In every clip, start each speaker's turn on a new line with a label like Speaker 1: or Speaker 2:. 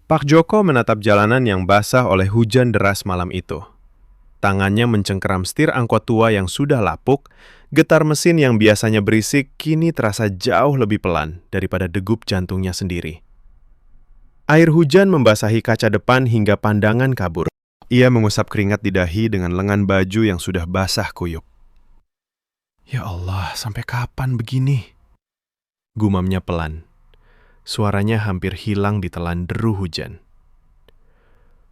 Speaker 1: Pak Joko menatap jalanan yang basah oleh hujan deras malam itu. Tangannya mencengkeram setir angkot tua yang sudah lapuk, getar mesin yang biasanya berisik kini terasa jauh lebih pelan daripada degup jantungnya sendiri. Air hujan membasahi kaca depan hingga pandangan kabur. Ia mengusap keringat di dahi dengan lengan baju yang sudah basah kuyup. Ya Allah, sampai kapan begini? Gumamnya pelan. Suaranya hampir hilang ditelan deru hujan.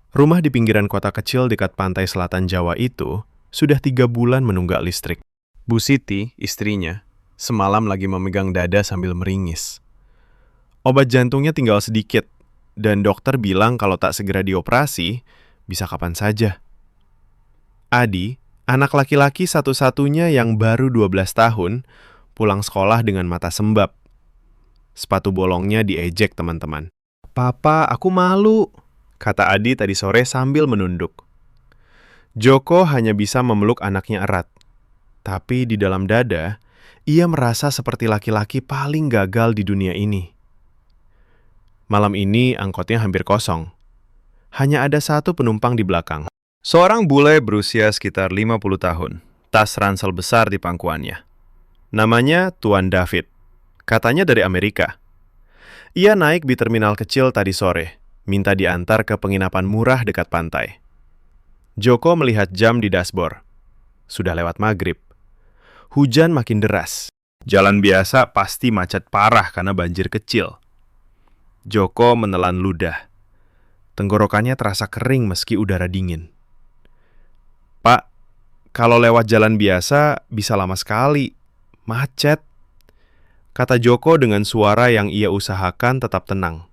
Speaker 1: Rumah di pinggiran kota kecil dekat pantai selatan Jawa itu sudah 3 bulan menunggak listrik. Bu Siti, istrinya, semalam lagi memegang dada sambil meringis. Obat jantungnya tinggal sedikit, dan dokter bilang kalau tak segera dioperasi, bisa kapan saja. Adi, anak laki-laki satu-satunya yang baru 12 tahun, pulang sekolah dengan mata sembab. Sepatu bolongnya diejek teman-teman. "Papa, aku malu," kata Adi tadi sore sambil menunduk. Joko hanya bisa memeluk anaknya erat. Tapi di dalam dada, ia merasa seperti laki-laki paling gagal di dunia ini. Malam ini angkotnya hampir kosong. Hanya ada satu penumpang di belakang. Seorang bule berusia sekitar 50 tahun. Tas ransel besar di pangkuannya. Namanya Tuan David. Katanya dari Amerika. Ia naik di terminal kecil tadi sore, minta diantar ke penginapan murah dekat pantai. Joko melihat jam di dashboard. Sudah lewat maghrib. Hujan makin deras. Jalan biasa pasti macet parah karena banjir kecil. Joko menelan ludah. Tenggorokannya terasa kering meski udara dingin. "Pak, kalau lewat jalan biasa bisa lama sekali. Macet," kata Joko dengan suara yang ia usahakan tetap tenang.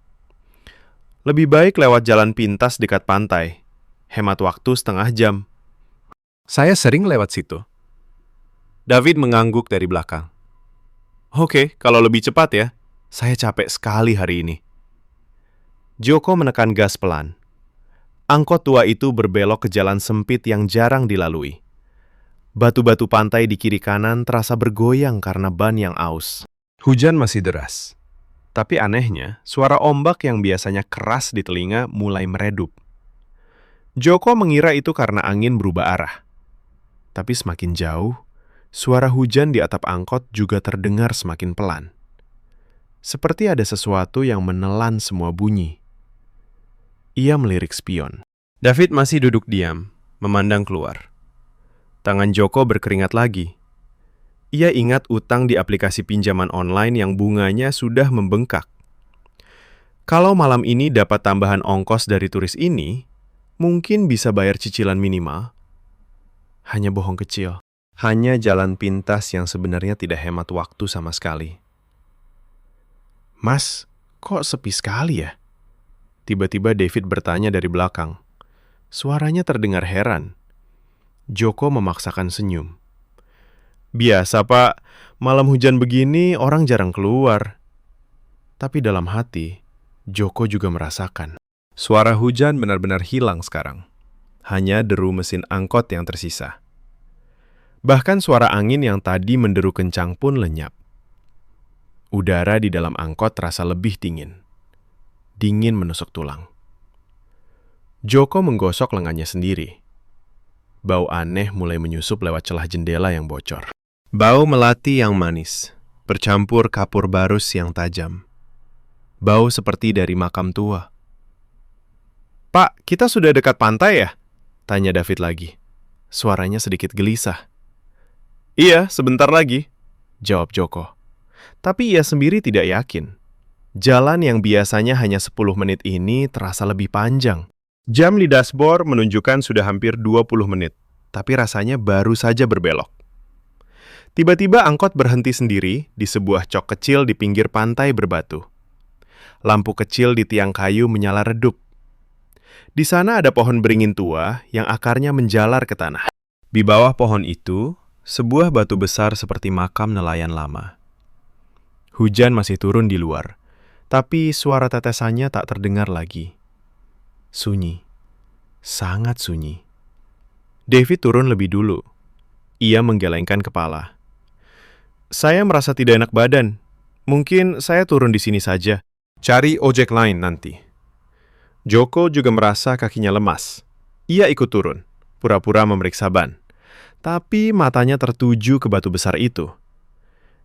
Speaker 1: "Lebih baik lewat jalan pintas dekat pantai. Hemat waktu setengah jam." "Saya sering lewat situ." David mengangguk dari belakang. "Oke, kalau lebih cepat ya. Saya capek sekali hari ini." Joko menekan gas pelan. Angkot tua itu berbelok ke jalan sempit yang jarang dilalui. Batu-batu pantai di kiri kanan terasa bergoyang karena ban yang aus. Hujan masih deras. Tapi anehnya, suara ombak yang biasanya keras di telinga mulai meredup. Joko mengira itu karena angin berubah arah. Tapi semakin jauh, suara hujan di atap angkot juga terdengar semakin pelan. Seperti ada sesuatu yang menelan semua bunyi. Ia melirik spion. David masih duduk diam, memandang keluar. Tangan Joko berkeringat lagi. Ia ingat utang di aplikasi pinjaman online yang bunganya sudah membengkak. Kalau malam ini dapat tambahan ongkos dari turis ini, mungkin bisa bayar cicilan minimal. Hanya bohong kecil. Hanya jalan pintas yang sebenarnya tidak hemat waktu sama sekali. "Mas, kok sepi sekali ya?" Tiba-tiba David bertanya dari belakang. Suaranya terdengar heran. Joko memaksakan senyum. "Biasa, Pak. Malam hujan begini orang jarang keluar." Tapi dalam hati, Joko juga merasakan. Suara hujan benar-benar hilang sekarang. Hanya deru mesin angkot yang tersisa. Bahkan suara angin yang tadi menderu kencang pun lenyap. Udara di dalam angkot terasa lebih dingin. Dingin menusuk tulang. Joko menggosok lengannya sendiri. Bau aneh mulai menyusup lewat celah jendela yang bocor. Bau melati yang manis, bercampur kapur barus yang tajam. Bau seperti dari makam tua. "Pak, kita sudah dekat pantai ya?" tanya David lagi. Suaranya sedikit gelisah. "Iya, sebentar lagi," jawab Joko. Tapi ia sendiri tidak yakin. Jalan yang biasanya hanya 10 menit ini terasa lebih panjang. Jam di dashboard menunjukkan sudah hampir 20 menit, tapi rasanya baru saja berbelok. Tiba-tiba angkot berhenti sendiri di sebuah cok kecil di pinggir pantai berbatu. Lampu kecil di tiang kayu menyala redup. Di sana ada pohon beringin tua yang akarnya menjalar ke tanah. Di bawah pohon itu, sebuah batu besar seperti makam nelayan lama. Hujan masih turun di luar. Tapi suara tetesannya tak terdengar lagi. Sunyi. Sangat sunyi. David turun lebih dulu. Ia menggelengkan kepala. "Saya merasa tidak enak badan. Mungkin saya turun di sini saja. Cari ojek lain nanti." Joko juga merasa kakinya lemas. Ia ikut turun, pura-pura memeriksa ban. Tapi matanya tertuju ke batu besar itu.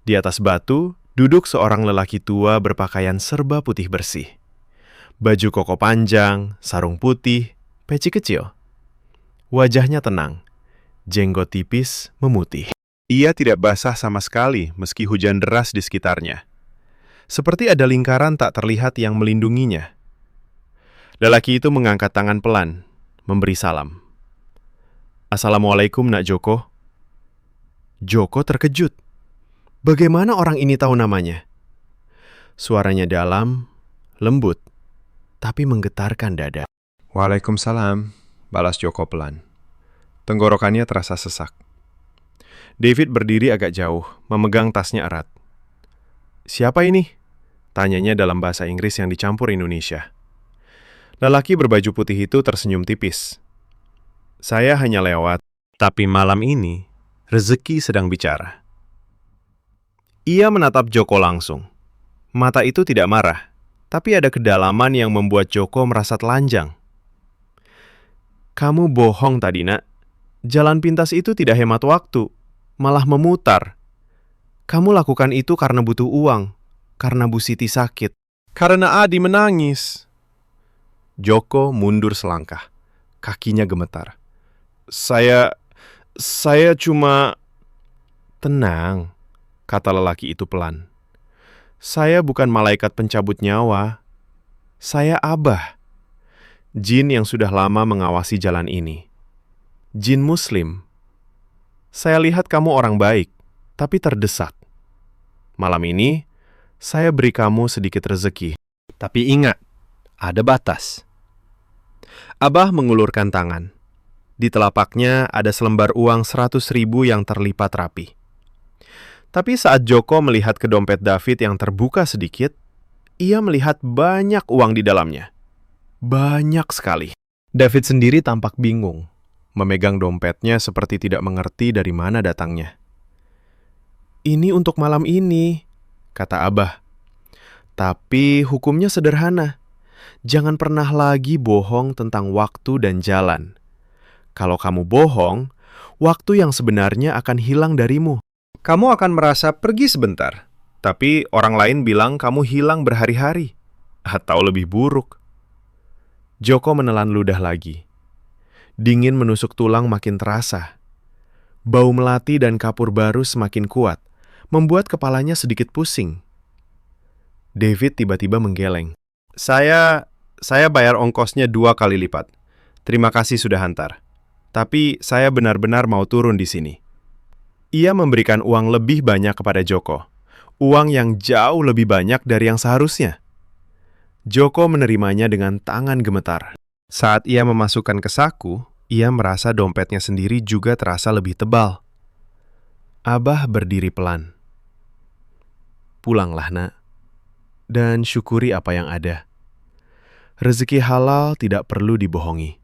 Speaker 1: Di atas batu, duduk seorang lelaki tua berpakaian serba putih bersih. Baju koko panjang, sarung putih, peci kecil. Wajahnya tenang, jenggot tipis memutih. Ia tidak basah sama sekali meski hujan deras di sekitarnya. Seperti ada lingkaran tak terlihat yang melindunginya. Lelaki itu mengangkat tangan pelan, memberi salam. Assalamualaikum, Nak Joko. Joko terkejut. Bagaimana orang ini tahu namanya? Suaranya dalam, lembut, tapi menggetarkan dada. Waalaikumsalam, balas Joko pelan. Tenggorokannya terasa sesak. David berdiri agak jauh, memegang tasnya erat. Siapa ini? Tanyanya dalam bahasa Inggris yang dicampur Indonesia. Lelaki berbaju putih itu tersenyum tipis. Saya hanya lewat, tapi malam ini rezeki sedang bicara. Ia menatap Joko langsung. Mata itu tidak marah, tapi ada kedalaman yang membuat Joko merasa telanjang. Kamu bohong tadi, Nak. Jalan pintas itu tidak hemat waktu, malah memutar. Kamu lakukan itu karena butuh uang, karena Bu Siti sakit, karena Adi menangis. Joko mundur selangkah. Kakinya gemetar. Saya cuma... Tenang, kata lelaki itu pelan. Saya bukan malaikat pencabut nyawa. Saya Abah. Jin yang sudah lama mengawasi jalan ini. Jin Muslim. Saya lihat kamu orang baik, tapi terdesak. Malam ini, saya beri kamu sedikit rezeki. Tapi ingat, ada batas. Abah mengulurkan tangan. Di telapaknya ada selembar uang 100.000 yang terlipat rapi. Tapi saat Joko melihat ke dompet David yang terbuka sedikit, ia melihat banyak uang di dalamnya. Banyak sekali. David sendiri tampak bingung, memegang dompetnya seperti tidak mengerti dari mana datangnya. Ini untuk malam ini, kata Abah. Tapi hukumnya sederhana. Jangan pernah lagi bohong tentang waktu dan jalan. Kalau kamu bohong, waktu yang sebenarnya akan hilang darimu. Kamu akan merasa pergi sebentar, tapi orang lain bilang kamu hilang berhari-hari. Atau lebih buruk. Joko menelan ludah lagi. Dingin menusuk tulang makin terasa. Bau melati dan kapur baru semakin kuat, membuat kepalanya sedikit pusing. David tiba-tiba menggeleng. Saya bayar ongkosnya 2 kali lipat. Terima kasih sudah hantar. Tapi saya benar-benar mau turun di sini. Ia memberikan uang lebih banyak kepada Joko. Uang yang jauh lebih banyak dari yang seharusnya. Joko menerimanya dengan tangan gemetar. Saat ia memasukkan ke saku, ia merasa dompetnya sendiri juga terasa lebih tebal. Abah berdiri pelan. Pulanglah, Nak. Dan syukuri apa yang ada. Rezeki halal tidak perlu dibohongi.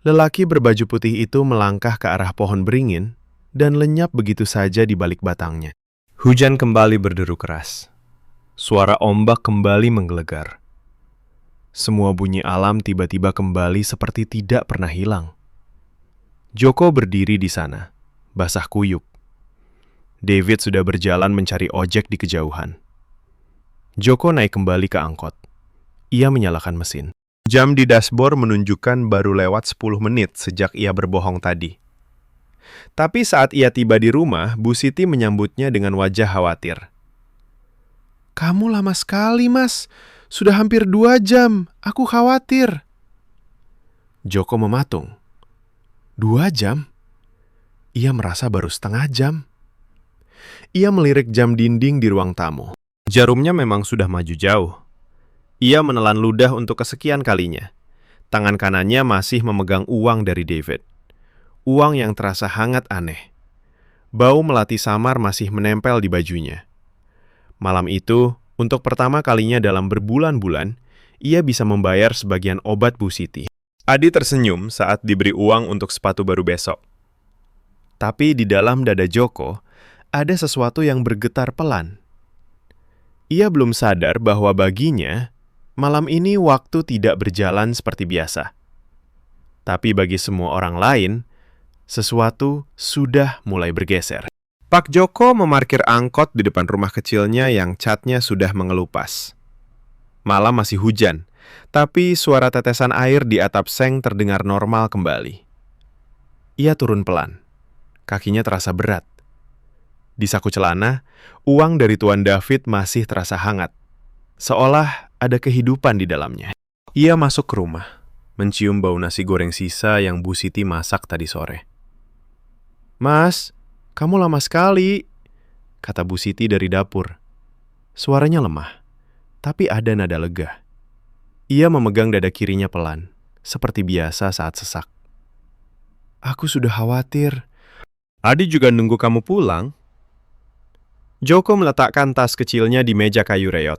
Speaker 1: Lelaki berbaju putih itu melangkah ke arah pohon beringin dan lenyap begitu saja di balik batangnya. Hujan kembali berderu keras. Suara ombak kembali menggelegar. Semua bunyi alam tiba-tiba kembali seperti tidak pernah hilang. Joko berdiri di sana, basah kuyup. David sudah berjalan mencari ojek di kejauhan. Joko naik kembali ke angkot. Ia menyalakan mesin. Jam di dashboard menunjukkan baru lewat 10 menit sejak ia berbohong tadi. Tapi saat ia tiba di rumah, Bu Siti menyambutnya dengan wajah khawatir. Kamu lama sekali, Mas. Sudah hampir 2 jam. Aku khawatir. Joko mematung. 2 jam? Ia merasa baru setengah jam. Ia melirik jam dinding di ruang tamu. Jarumnya memang sudah maju jauh. Ia menelan ludah untuk kesekian kalinya. Tangan kanannya masih memegang uang dari David. Uang yang terasa hangat aneh. Bau melati samar masih menempel di bajunya. Malam itu, untuk pertama kalinya dalam berbulan-bulan, ia bisa membayar sebagian obat Bu Siti. Adi tersenyum saat diberi uang untuk sepatu baru besok. Tapi di dalam dada Joko, ada sesuatu yang bergetar pelan. Ia belum sadar bahwa baginya, Malam ini waktu tidak berjalan seperti biasa. Tapi bagi semua orang lain, sesuatu sudah mulai bergeser. Pak Joko memarkir angkot di depan rumah kecilnya yang catnya sudah mengelupas. Malam masih hujan, tapi suara tetesan air di atap seng terdengar normal kembali. Ia turun pelan. Kakinya terasa berat. Di saku celana, uang dari Tuan David masih terasa hangat. Seolah ada kehidupan di dalamnya. Ia masuk ke rumah, mencium bau nasi goreng sisa yang Bu Siti masak tadi sore. "Mas, kamu lama sekali," kata Bu Siti dari dapur. Suaranya lemah, tapi ada nada lega. Ia memegang dada kirinya pelan, seperti biasa saat sesak. "Aku sudah khawatir." "Adi juga nunggu kamu pulang." Joko meletakkan tas kecilnya di meja kayu reot.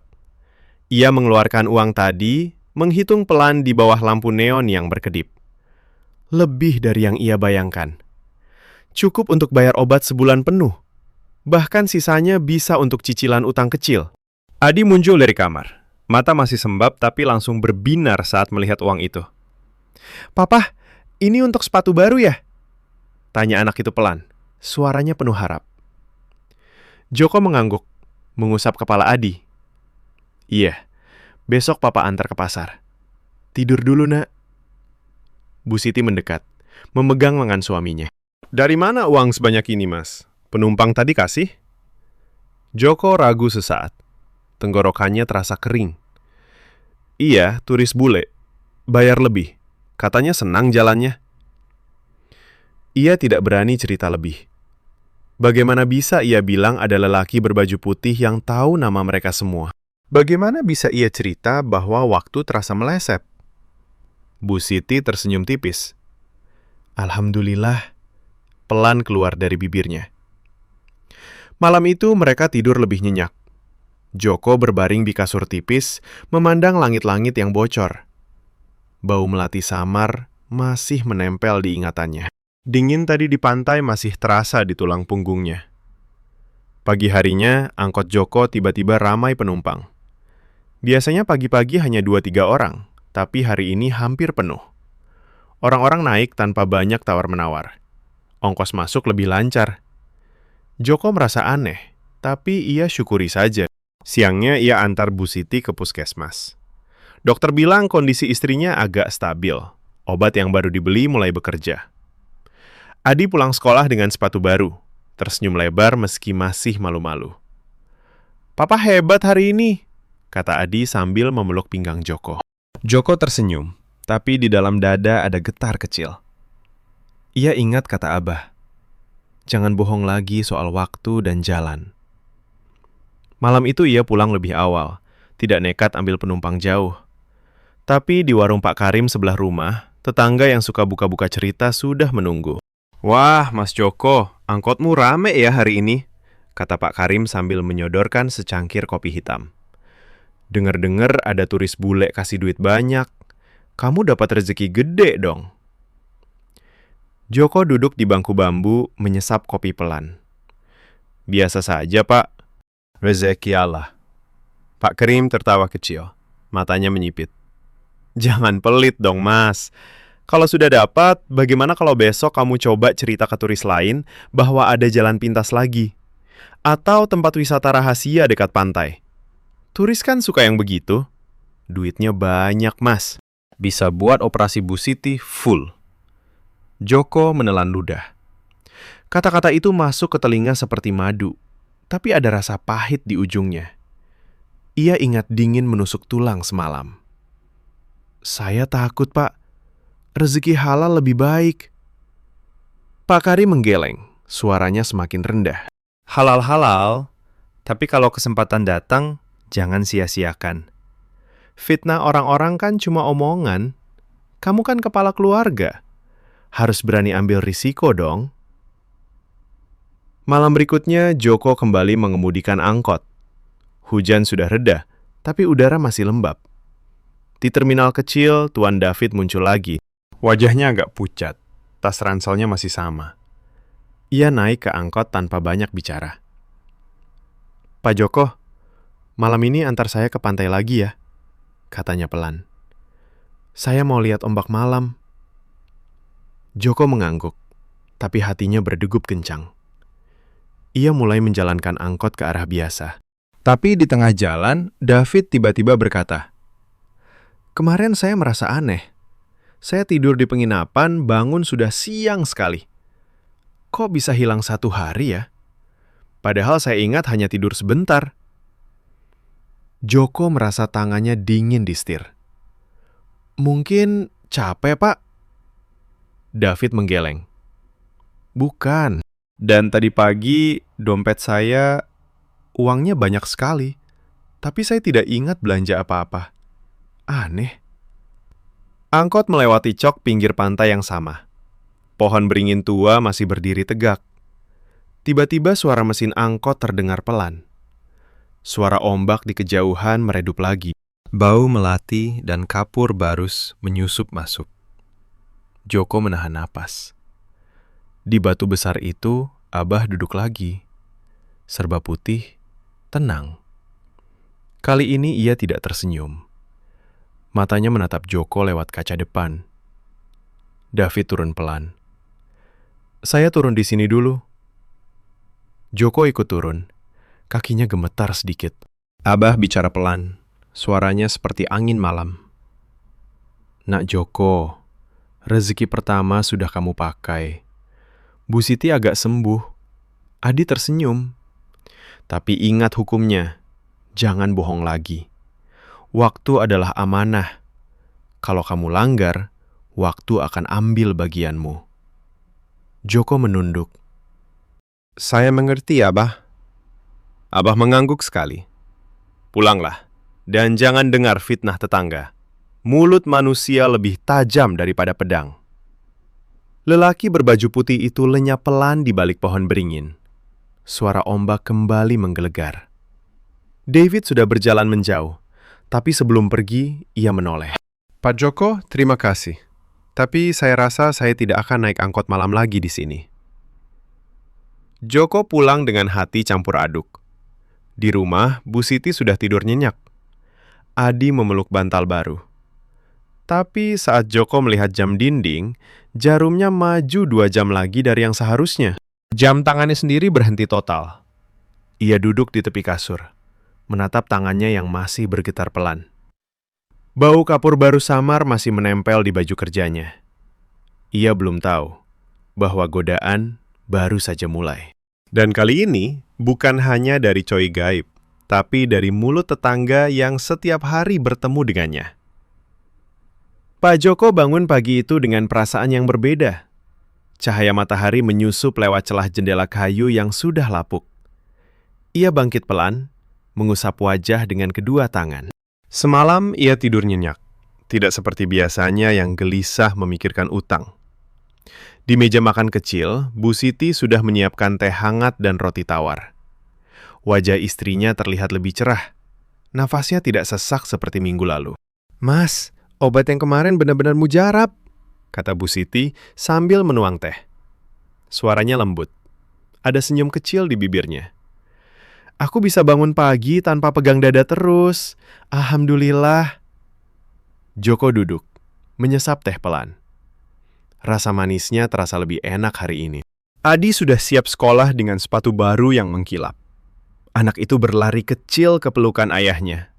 Speaker 1: Ia mengeluarkan uang tadi, menghitung pelan di bawah lampu neon yang berkedip. Lebih dari yang ia bayangkan. Cukup untuk bayar obat sebulan penuh. Bahkan sisanya bisa untuk cicilan utang kecil. Adi muncul dari kamar. Mata masih sembab tapi langsung berbinar saat melihat uang itu. "Papa, ini untuk sepatu baru ya?" tanya anak itu pelan. Suaranya penuh harap. Joko mengangguk, mengusap kepala Adi. "Iya, besok papa antar ke pasar. Tidur dulu, nak." Bu Siti mendekat, memegang lengan suaminya. "Dari mana uang sebanyak ini, Mas? Penumpang tadi kasih?" Joko ragu sesaat. Tenggorokannya terasa kering. "Iya, turis bule. Bayar lebih. Katanya senang jalannya." Ia tidak berani cerita lebih. Bagaimana bisa ia bilang ada lelaki berbaju putih yang tahu nama mereka semua? Bagaimana bisa ia cerita bahwa waktu terasa meleset? Bu Siti tersenyum tipis. "Alhamdulillah," pelan keluar dari bibirnya. Malam itu mereka tidur lebih nyenyak. Joko berbaring di kasur tipis, memandang langit-langit yang bocor. Bau melati samar masih menempel di ingatannya. Dingin tadi di pantai masih terasa di tulang punggungnya. Pagi harinya, angkot Joko tiba-tiba ramai penumpang. Biasanya pagi-pagi hanya 2-3 orang, tapi hari ini hampir penuh. Orang-orang naik tanpa banyak tawar-menawar. Ongkos masuk lebih lancar. Joko merasa aneh, tapi ia syukuri saja. Siangnya ia antar Bu Siti ke puskesmas. Dokter bilang kondisi istrinya agak stabil. Obat yang baru dibeli mulai bekerja. Adi pulang sekolah dengan sepatu baru, tersenyum lebar meski masih malu-malu. "Papa hebat hari ini," kata Adi sambil memeluk pinggang Joko. Joko tersenyum, tapi di dalam dada ada getar kecil. Ia ingat kata Abah, jangan bohong lagi soal waktu dan jalan. Malam itu ia pulang lebih awal, tidak nekat ambil penumpang jauh. Tapi di warung Pak Karim sebelah rumah, tetangga yang suka buka-buka cerita sudah menunggu. "Wah, Mas Joko, angkotmu rame ya hari ini," kata Pak Karim sambil menyodorkan secangkir kopi hitam. "Dengar-dengar ada turis bule kasih duit banyak. Kamu dapat rezeki gede dong." Joko duduk di bangku bambu, menyesap kopi pelan. "Biasa saja, Pak. Rezeki Allah." Pak Karim tertawa kecil, matanya menyipit. "Jangan pelit dong, Mas. Kalau sudah dapat, bagaimana kalau besok kamu coba cerita ke turis lain bahwa ada jalan pintas lagi? Atau tempat wisata rahasia dekat pantai? Turis kan suka yang begitu. Duitnya banyak, Mas. Bisa buat operasi Bu Siti full." Joko menelan ludah. Kata-kata itu masuk ke telinga seperti madu, tapi ada rasa pahit di ujungnya. Ia ingat dingin menusuk tulang semalam. "Saya takut, Pak. Rezeki halal lebih baik." Pak Karim menggeleng, suaranya semakin rendah. "Halal-halal, tapi kalau kesempatan datang, jangan sia-siakan. Fitnah orang-orang kan cuma omongan. Kamu kan kepala keluarga. Harus berani ambil risiko dong." Malam berikutnya, Joko kembali mengemudikan angkot. Hujan sudah reda, tapi udara masih lembab. Di terminal kecil, Tuan David muncul lagi. Wajahnya agak pucat, tas ranselnya masih sama. Ia naik ke angkot tanpa banyak bicara. "Pak Joko, malam ini antar saya ke pantai lagi ya." katanya pelan. Saya mau lihat ombak malam. Joko mengangguk, tapi hatinya berdegup kencang. Ia mulai menjalankan angkot ke arah biasa. Tapi di tengah jalan, David tiba-tiba berkata, "Kemarin saya merasa aneh. Saya tidur di penginapan, bangun sudah siang sekali. Kok bisa hilang 1 hari ya? Padahal saya ingat hanya tidur sebentar." Joko merasa tangannya dingin di setir. "Mungkin capek, Pak?" David menggeleng. "Bukan. Dan tadi pagi dompet saya uangnya banyak sekali. Tapi saya tidak ingat belanja apa-apa. Aneh." Angkot melewati cok pinggir pantai yang sama. Pohon beringin tua masih berdiri tegak. Tiba-tiba suara mesin angkot terdengar pelan. Suara ombak di kejauhan meredup lagi. Bau melati dan kapur barus menyusup masuk. Joko menahan napas. Di batu besar itu, Abah duduk lagi. Serba putih, tenang. Kali ini ia tidak tersenyum. Matanya menatap Joko lewat kaca depan. David turun pelan. "Saya turun di sini dulu." Joko ikut turun. Kakinya gemetar sedikit. Abah bicara pelan. Suaranya seperti angin malam. "Nak Joko, rezeki pertama sudah kamu pakai. Bu Siti agak sembuh." Adi tersenyum. "Tapi ingat hukumnya. Jangan bohong lagi. Waktu adalah amanah. Kalau kamu langgar, waktu akan ambil bagianmu." Joko menunduk. "Saya mengerti, Abah." Abah mengangguk sekali. "Pulanglah, dan jangan dengar fitnah tetangga. Mulut manusia lebih tajam daripada pedang." Lelaki berbaju putih itu lenyap pelan di balik pohon beringin. Suara ombak kembali menggelegar. David sudah berjalan menjauh, tapi sebelum pergi, ia menoleh. "Pak Joko, terima kasih. Tapi saya rasa saya tidak akan naik angkot malam lagi di sini." Joko pulang dengan hati campur aduk. Di rumah, Bu Siti sudah tidur nyenyak. Adi memeluk bantal baru. Tapi saat Joko melihat jam dinding, jarumnya maju 2 jam lagi dari yang seharusnya. Jam tangannya sendiri berhenti total. Ia duduk di tepi kasur, menatap tangannya yang masih bergetar pelan. Bau kapur baru samar masih menempel di baju kerjanya. Ia belum tahu bahwa godaan baru saja mulai. Dan kali ini bukan hanya dari Choi gaib, tapi dari mulut tetangga yang setiap hari bertemu dengannya. Pak Joko bangun pagi itu dengan perasaan yang berbeda. Cahaya matahari menyusup lewat celah jendela kayu yang sudah lapuk. Ia bangkit pelan, mengusap wajah dengan kedua tangan. Semalam ia tidur nyenyak, tidak seperti biasanya yang gelisah memikirkan utang. Di meja makan kecil, Bu Siti sudah menyiapkan teh hangat dan roti tawar. Wajah istrinya terlihat lebih cerah. Nafasnya tidak sesak seperti minggu lalu. "Mas, obat yang kemarin benar-benar mujarab," kata Bu Siti sambil menuang teh. Suaranya lembut. Ada senyum kecil di bibirnya. "Aku bisa bangun pagi tanpa pegang dada terus. Alhamdulillah." Joko duduk, menyesap teh pelan. Rasa manisnya terasa lebih enak hari ini. Adi sudah siap sekolah dengan sepatu baru yang mengkilap. Anak itu berlari kecil ke pelukan ayahnya.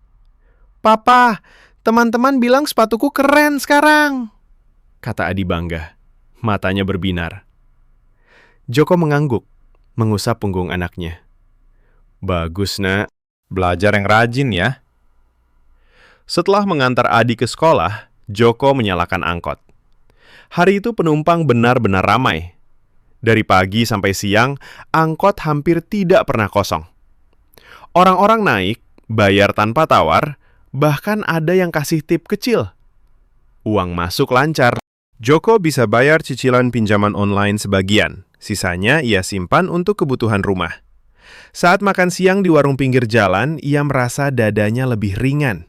Speaker 1: "Papa, teman-teman bilang sepatuku keren sekarang," kata Adi bangga. Matanya berbinar. Joko mengangguk, mengusap punggung anaknya. "Bagus, Nak. Belajar yang rajin ya." Setelah mengantar Adi ke sekolah, Joko menyalakan angkot. Hari itu penumpang benar-benar ramai. Dari pagi sampai siang, angkot hampir tidak pernah kosong. Orang-orang naik, bayar tanpa tawar, bahkan ada yang kasih tip kecil. Uang masuk lancar. Joko bisa bayar cicilan pinjaman online sebagian, sisanya ia simpan untuk kebutuhan rumah. Saat makan siang di warung pinggir jalan, ia merasa dadanya lebih ringan.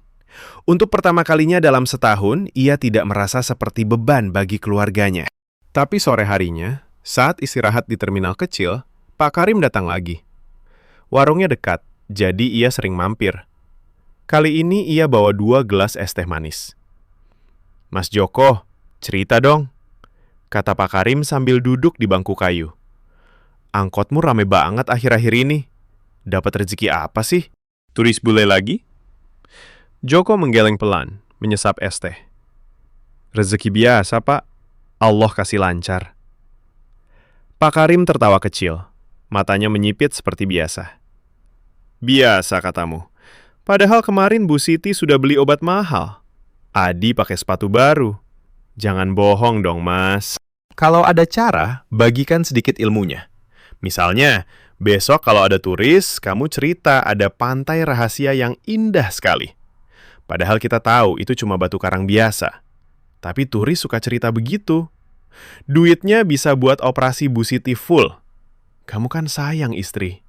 Speaker 1: Untuk pertama kalinya dalam setahun, ia tidak merasa seperti beban bagi keluarganya. Tapi sore harinya, saat istirahat di terminal kecil, Pak Karim datang lagi. Warungnya dekat, jadi ia sering mampir. Kali ini ia bawa 2 gelas es teh manis. "Mas Joko, cerita dong," kata Pak Karim sambil duduk di bangku kayu. "Angkotmu rame banget akhir-akhir ini. Dapat rezeki apa sih? Turis bule lagi?" Joko menggeleng pelan, menyesap es teh. "Rezeki biasa, Pak. Allah kasih lancar." Pak Karim tertawa kecil. Matanya menyipit seperti biasa. "Biasa katamu. Padahal kemarin Bu Siti sudah beli obat mahal. Adi pakai sepatu baru. Jangan bohong dong, Mas." Kalau ada cara, bagikan sedikit ilmunya. Misalnya, besok kalau ada turis, kamu cerita ada pantai rahasia yang indah sekali. Padahal kita tahu itu cuma batu karang biasa. Tapi turis suka cerita begitu. Duitnya bisa buat operasi Bu Siti full. Kamu kan sayang istri.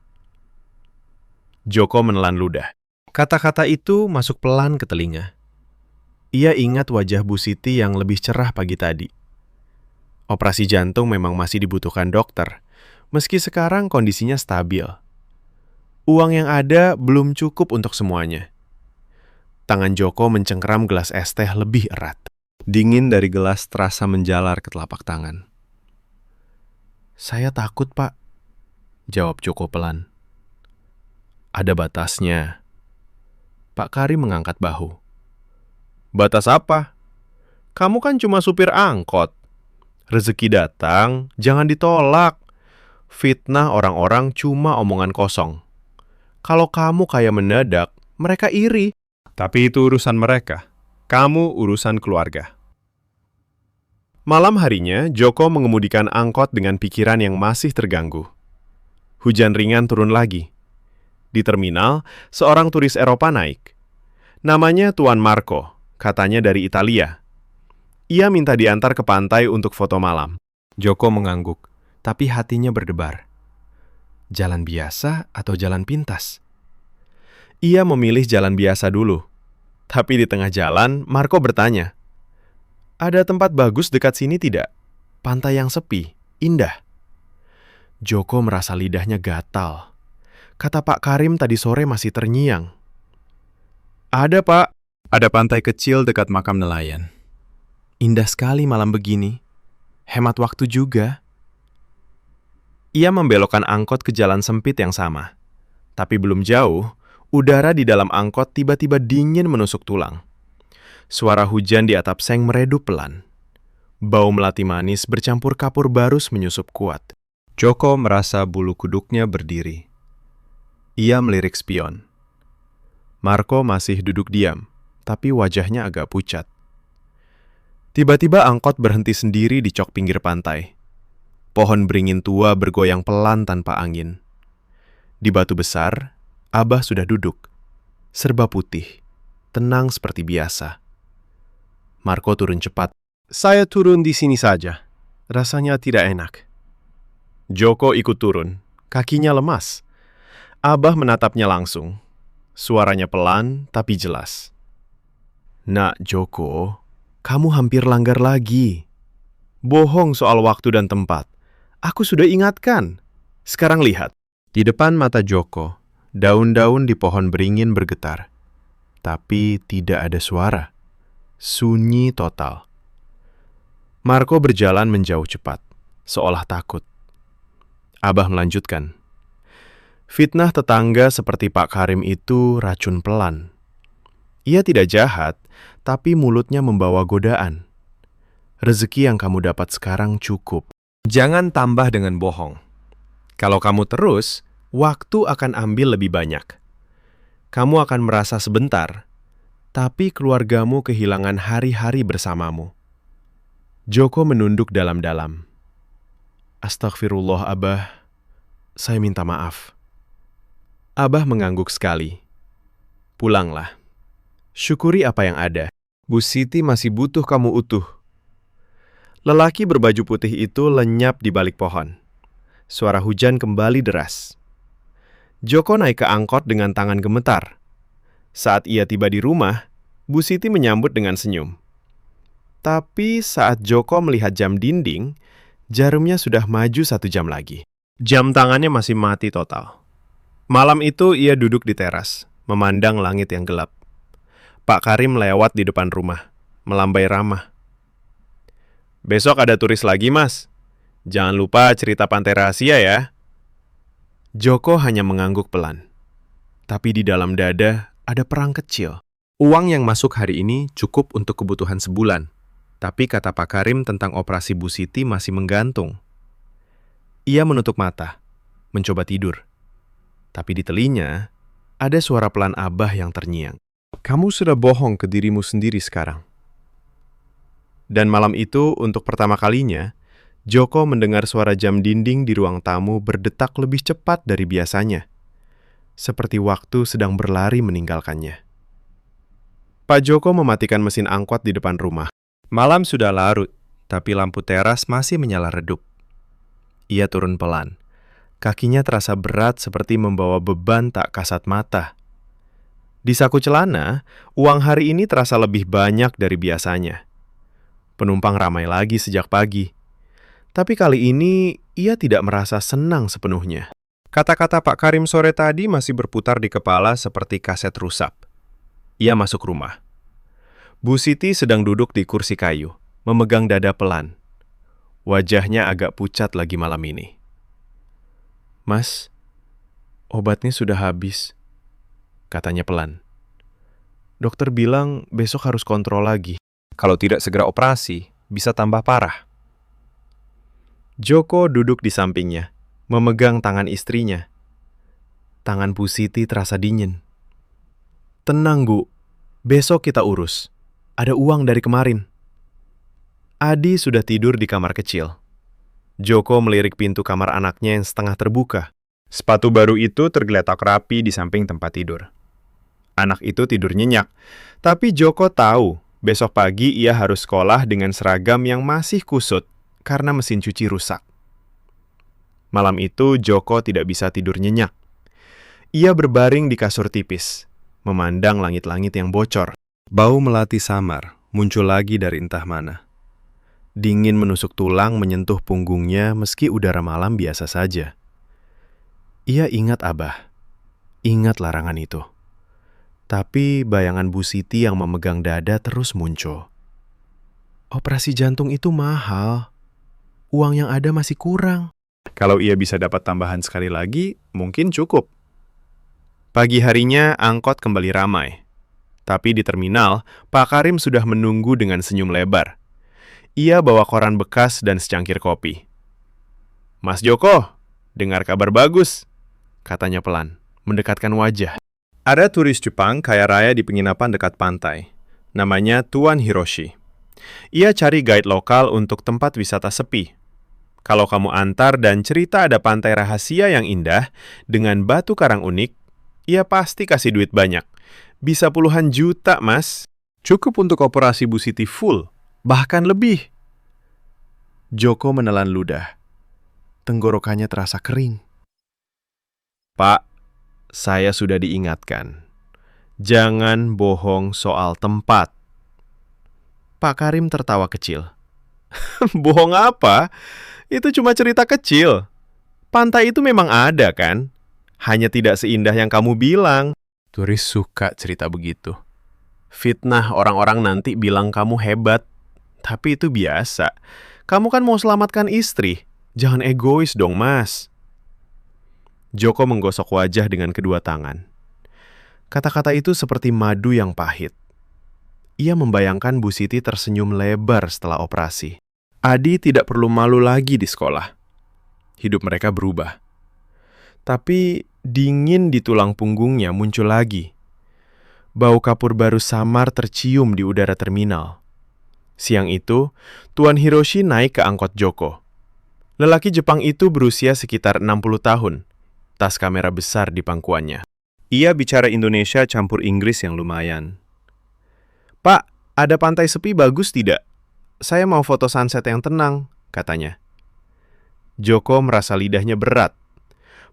Speaker 1: Joko menelan ludah. Kata-kata itu masuk pelan ke telinga. Ia ingat wajah Bu Siti yang lebih cerah pagi tadi. Operasi jantung memang masih dibutuhkan dokter, meski sekarang kondisinya stabil. Uang yang ada belum cukup untuk semuanya. Tangan Joko mencengkeram gelas es teh lebih erat. Dingin dari gelas terasa menjalar ke telapak tangan. "Saya takut, Pak," jawab Joko pelan. "Ada batasnya." Pak Karim mengangkat bahu. "Batas apa? Kamu kan cuma supir angkot. Rezeki datang, jangan ditolak. Fitnah orang-orang cuma omongan kosong. Kalau kamu kaya mendadak, mereka iri. Tapi itu urusan mereka. Kamu urusan keluarga." Malam harinya, Joko mengemudikan angkot dengan pikiran yang masih terganggu. Hujan ringan turun lagi. Di terminal, seorang turis Eropa naik. Namanya Tuan Marco, katanya dari Italia. Ia minta diantar ke pantai untuk foto malam. Joko mengangguk, tapi hatinya berdebar. Jalan biasa atau jalan pintas? Ia memilih jalan biasa dulu. Tapi di tengah jalan, Marco bertanya, "Ada tempat bagus dekat sini tidak? Pantai yang sepi, indah." Joko merasa lidahnya gatal. Kata Pak Karim tadi sore masih terngiang. "Ada, Pak. Ada pantai kecil dekat makam nelayan. Indah sekali malam begini. Hemat waktu juga." Ia membelokkan angkot ke jalan sempit yang sama. Tapi belum jauh, udara di dalam angkot tiba-tiba dingin menusuk tulang. Suara hujan di atap seng meredup pelan. Bau melati manis bercampur kapur barus menyusup kuat. Joko merasa bulu kuduknya berdiri. Ia melirik spion. Marco masih duduk diam, tapi wajahnya agak pucat. Tiba-tiba angkot berhenti sendiri di cok pinggir pantai. Pohon beringin tua bergoyang pelan tanpa angin. Di batu besar, Abah sudah duduk, serba putih, tenang seperti biasa. Marco turun cepat. "Saya turun di sini saja. Rasanya tidak enak." Joko ikut turun, kakinya lemas. Abah menatapnya langsung. Suaranya pelan tapi jelas. "Nak Joko, kamu hampir langgar lagi. Bohong soal waktu dan tempat. Aku sudah ingatkan. Sekarang lihat." Di depan mata Joko, daun-daun di pohon beringin bergetar. Tapi tidak ada suara. Sunyi total. Marco berjalan menjauh cepat, seolah takut. Abah melanjutkan. "Fitnah tetangga seperti Pak Karim itu racun pelan. Ia tidak jahat, tapi mulutnya membawa godaan. Rezeki yang kamu dapat sekarang cukup. Jangan tambah dengan bohong. Kalau kamu terus, waktu akan ambil lebih banyak. Kamu akan merasa sebentar, tapi keluargamu kehilangan hari-hari bersamamu." Joko menunduk dalam-dalam. "Astagfirullah, Abah. Saya minta maaf." Abah mengangguk sekali. "Pulanglah. Syukuri apa yang ada. Bu Siti masih butuh kamu utuh." Lelaki berbaju putih itu lenyap di balik pohon. Suara hujan kembali deras. Joko naik ke angkot dengan tangan gemetar. Saat ia tiba di rumah, Bu Siti menyambut dengan senyum. Tapi saat Joko melihat jam dinding, jarumnya sudah maju 1 jam lagi. Jam tangannya masih mati total. Malam itu ia duduk di teras, memandang langit yang gelap. Pak Karim lewat di depan rumah, melambai ramah. "Besok ada turis lagi, Mas. Jangan lupa cerita pantai rahasia ya." Joko hanya mengangguk pelan. Tapi di dalam dada ada perang kecil. Uang yang masuk hari ini cukup untuk kebutuhan sebulan. Tapi kata Pak Karim tentang operasi Bu Siti masih menggantung. Ia menutup mata, mencoba tidur. Tapi di telinga ada suara pelan Abah yang terngiang. "Kamu sudah bohong ke dirimu sendiri sekarang." Dan malam itu, untuk pertama kalinya, Joko mendengar suara jam dinding di ruang tamu berdetak lebih cepat dari biasanya. Seperti waktu sedang berlari meninggalkannya. Pak Joko mematikan mesin angkot di depan rumah. Malam sudah larut, tapi lampu teras masih menyala redup. Ia turun pelan. Kakinya terasa berat seperti membawa beban tak kasat mata. Di saku celana, uang hari ini terasa lebih banyak dari biasanya. Penumpang ramai lagi sejak pagi. Tapi kali ini, ia tidak merasa senang sepenuhnya. Kata-kata Pak Karim sore tadi masih berputar di kepala seperti kaset rusak. Ia masuk rumah. Bu Siti sedang duduk di kursi kayu, memegang dada pelan. Wajahnya agak pucat lagi malam ini. "Mas, obatnya sudah habis," katanya pelan. "Dokter bilang besok harus kontrol lagi. Kalau tidak segera operasi, bisa tambah parah." Joko duduk di sampingnya, memegang tangan istrinya. Tangan Bu Siti terasa dingin. "Tenang, Bu. Besok kita urus. Ada uang dari kemarin." Adi sudah tidur di kamar kecil. Joko melirik pintu kamar anaknya yang setengah terbuka. Sepatu baru itu tergeletak rapi di samping tempat tidur. Anak itu tidur nyenyak, tapi Joko tahu besok pagi ia harus sekolah dengan seragam yang masih kusut karena mesin cuci rusak. Malam itu Joko tidak bisa tidur nyenyak. Ia berbaring di kasur tipis, memandang langit-langit yang bocor. Bau melati samar muncul lagi dari entah mana. Dingin menusuk tulang menyentuh punggungnya meski udara malam biasa saja. Ia ingat Abah, ingat larangan itu. Tapi bayangan Bu Siti yang memegang dada terus muncul. Operasi jantung itu mahal. Uang yang ada masih kurang. Kalau ia bisa dapat tambahan sekali lagi, mungkin cukup. Pagi harinya angkot kembali ramai. Tapi di terminal, Pak Karim sudah menunggu dengan senyum lebar. Ia bawa koran bekas dan secangkir kopi. "Mas Joko, dengar kabar bagus," katanya pelan, mendekatkan wajah. Ada turis Jepang kaya raya di penginapan dekat pantai. Namanya Tuan Hiroshi. Ia cari guide lokal untuk tempat wisata sepi. Kalau kamu antar dan cerita ada pantai rahasia yang indah dengan batu karang unik, ia pasti kasih duit banyak. Bisa puluhan juta, Mas. Cukup untuk operasi Bu Siti full, bahkan lebih. Joko menelan ludah. Tenggorokannya terasa kering. "Pak, saya sudah diingatkan. Jangan bohong soal tempat." Pak Karim tertawa kecil. "Bohong apa? Itu cuma cerita kecil. Pantai itu memang ada kan? Hanya tidak seindah yang kamu bilang." Turis suka cerita begitu. Fitnah orang-orang nanti bilang kamu hebat. Tapi itu biasa. Kamu kan mau selamatkan istri. Jangan egois dong, Mas. Joko menggosok wajah dengan kedua tangan. Kata-kata itu seperti madu yang pahit. Ia membayangkan Bu Siti tersenyum lebar setelah operasi. Adi tidak perlu malu lagi di sekolah. Hidup mereka berubah. Tapi dingin di tulang punggungnya muncul lagi. Bau kapur baru samar tercium di udara terminal. Siang itu, Tuan Hiroshi naik ke angkot Joko. Lelaki Jepang itu berusia sekitar 60 tahun. Tas kamera besar di pangkuannya. Ia bicara Indonesia campur Inggris yang lumayan. "Pak, ada pantai sepi bagus tidak? Saya mau foto sunset yang tenang," katanya. Joko merasa lidahnya berat.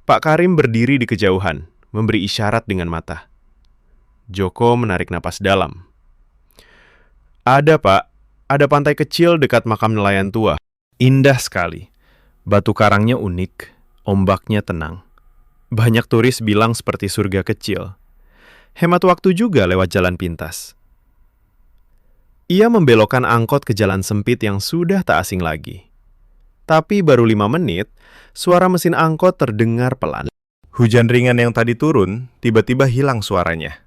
Speaker 1: Pak Karim berdiri di kejauhan, memberi isyarat dengan mata. Joko menarik napas dalam. "Ada, Pak. Ada pantai kecil dekat makam nelayan tua. Indah sekali. Batu karangnya unik, ombaknya tenang. Banyak turis bilang seperti surga kecil. Hemat waktu juga lewat jalan pintas. Ia membelokkan angkot ke jalan sempit yang sudah tak asing lagi. Tapi baru 5 menit, suara mesin angkot terdengar pelan. Hujan ringan yang tadi turun, tiba-tiba hilang suaranya.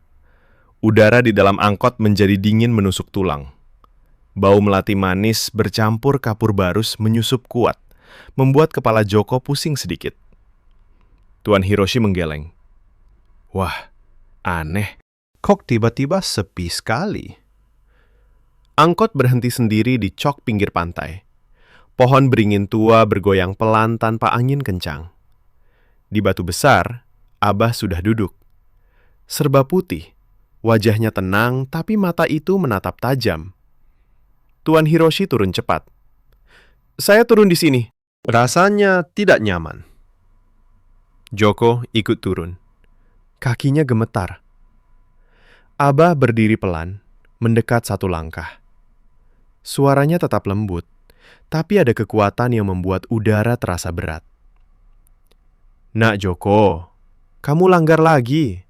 Speaker 1: Udara di dalam angkot menjadi dingin menusuk tulang. Bau melati manis bercampur kapur barus menyusup kuat, membuat kepala Joko pusing sedikit. Tuan Hiroshi menggeleng. Wah, aneh. Kok tiba-tiba sepi sekali? Angkot berhenti sendiri di cok pinggir pantai. Pohon beringin tua bergoyang pelan tanpa angin kencang. Di batu besar, Abah sudah duduk. Serba putih, wajahnya tenang tapi mata itu menatap tajam. Tuan Hiroshi turun cepat. Saya turun di sini. Rasanya tidak nyaman. Joko ikut turun. Kakinya gemetar. Abah berdiri pelan, mendekat satu langkah. Suaranya tetap lembut, tapi ada kekuatan yang membuat udara terasa berat. Nak Joko, kamu langgar lagi.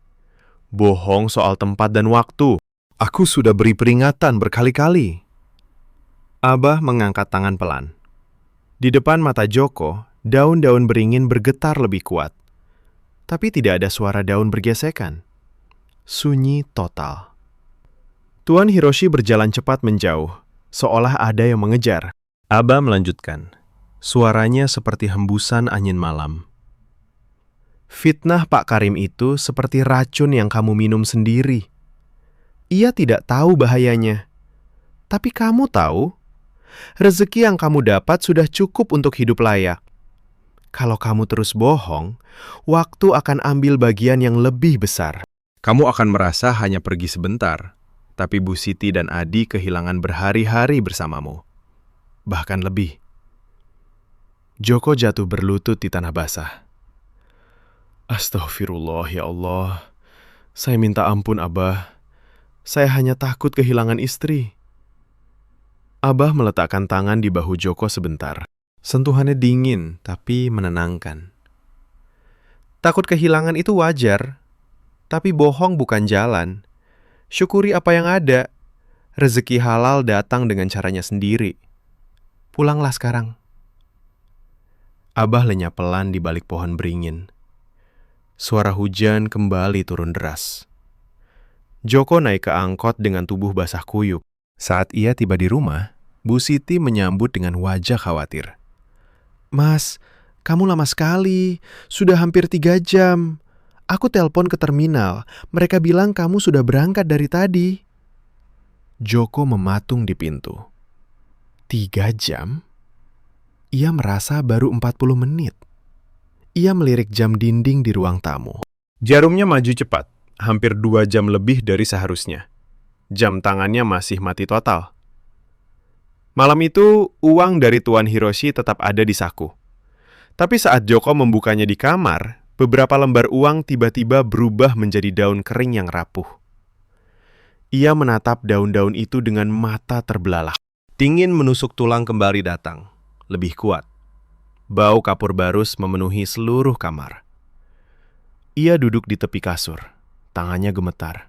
Speaker 1: Bohong soal tempat dan waktu. Aku sudah beri peringatan berkali-kali. Abah mengangkat tangan pelan. Di depan mata Joko, daun-daun beringin bergetar lebih kuat. Tapi tidak ada suara daun bergesekan. Sunyi total. Tuan Hiroshi berjalan cepat menjauh, seolah ada yang mengejar. Abah melanjutkan. Suaranya seperti hembusan angin malam. Fitnah Pak Karim itu seperti racun yang kamu minum sendiri. Ia tidak tahu bahayanya. Tapi kamu tahu, rezeki yang kamu dapat sudah cukup untuk hidup layak. Kalau kamu terus bohong, waktu akan ambil bagian yang lebih besar. Kamu akan merasa hanya pergi sebentar, tapi Bu Siti dan Adi kehilangan berhari-hari bersamamu. Bahkan lebih. Joko jatuh berlutut di tanah basah. Astaghfirullah ya Allah. Saya minta ampun Abah. Saya hanya takut kehilangan istri. Abah meletakkan tangan di bahu Joko sebentar. Sentuhannya dingin tapi menenangkan. Takut kehilangan itu wajar. Tapi bohong bukan jalan. Syukuri apa yang ada. Rezeki halal datang dengan caranya sendiri. Pulanglah sekarang. Abah lenyap pelan di balik pohon beringin. Suara hujan kembali turun deras. Joko naik ke angkot dengan tubuh basah kuyup. Saat ia tiba di rumah, Bu Siti menyambut dengan wajah khawatir. Mas, kamu lama sekali. Sudah hampir 3 jam. Aku telepon ke terminal. Mereka bilang kamu sudah berangkat dari tadi. Joko mematung di pintu. 3 jam? Ia merasa baru 40 menit. Ia melirik jam dinding di ruang tamu. Jarumnya maju cepat, hampir 2 jam lebih dari seharusnya. Jam tangannya masih mati total. Malam itu, uang dari Tuan Hiroshi tetap ada di saku. Tapi saat Joko membukanya di kamar, beberapa lembar uang tiba-tiba berubah menjadi daun kering yang rapuh. Ia menatap daun-daun itu dengan mata terbelalak. Dingin menusuk tulang kembali datang, lebih kuat. Bau kapur barus memenuhi seluruh kamar. Ia duduk di tepi kasur, tangannya gemetar.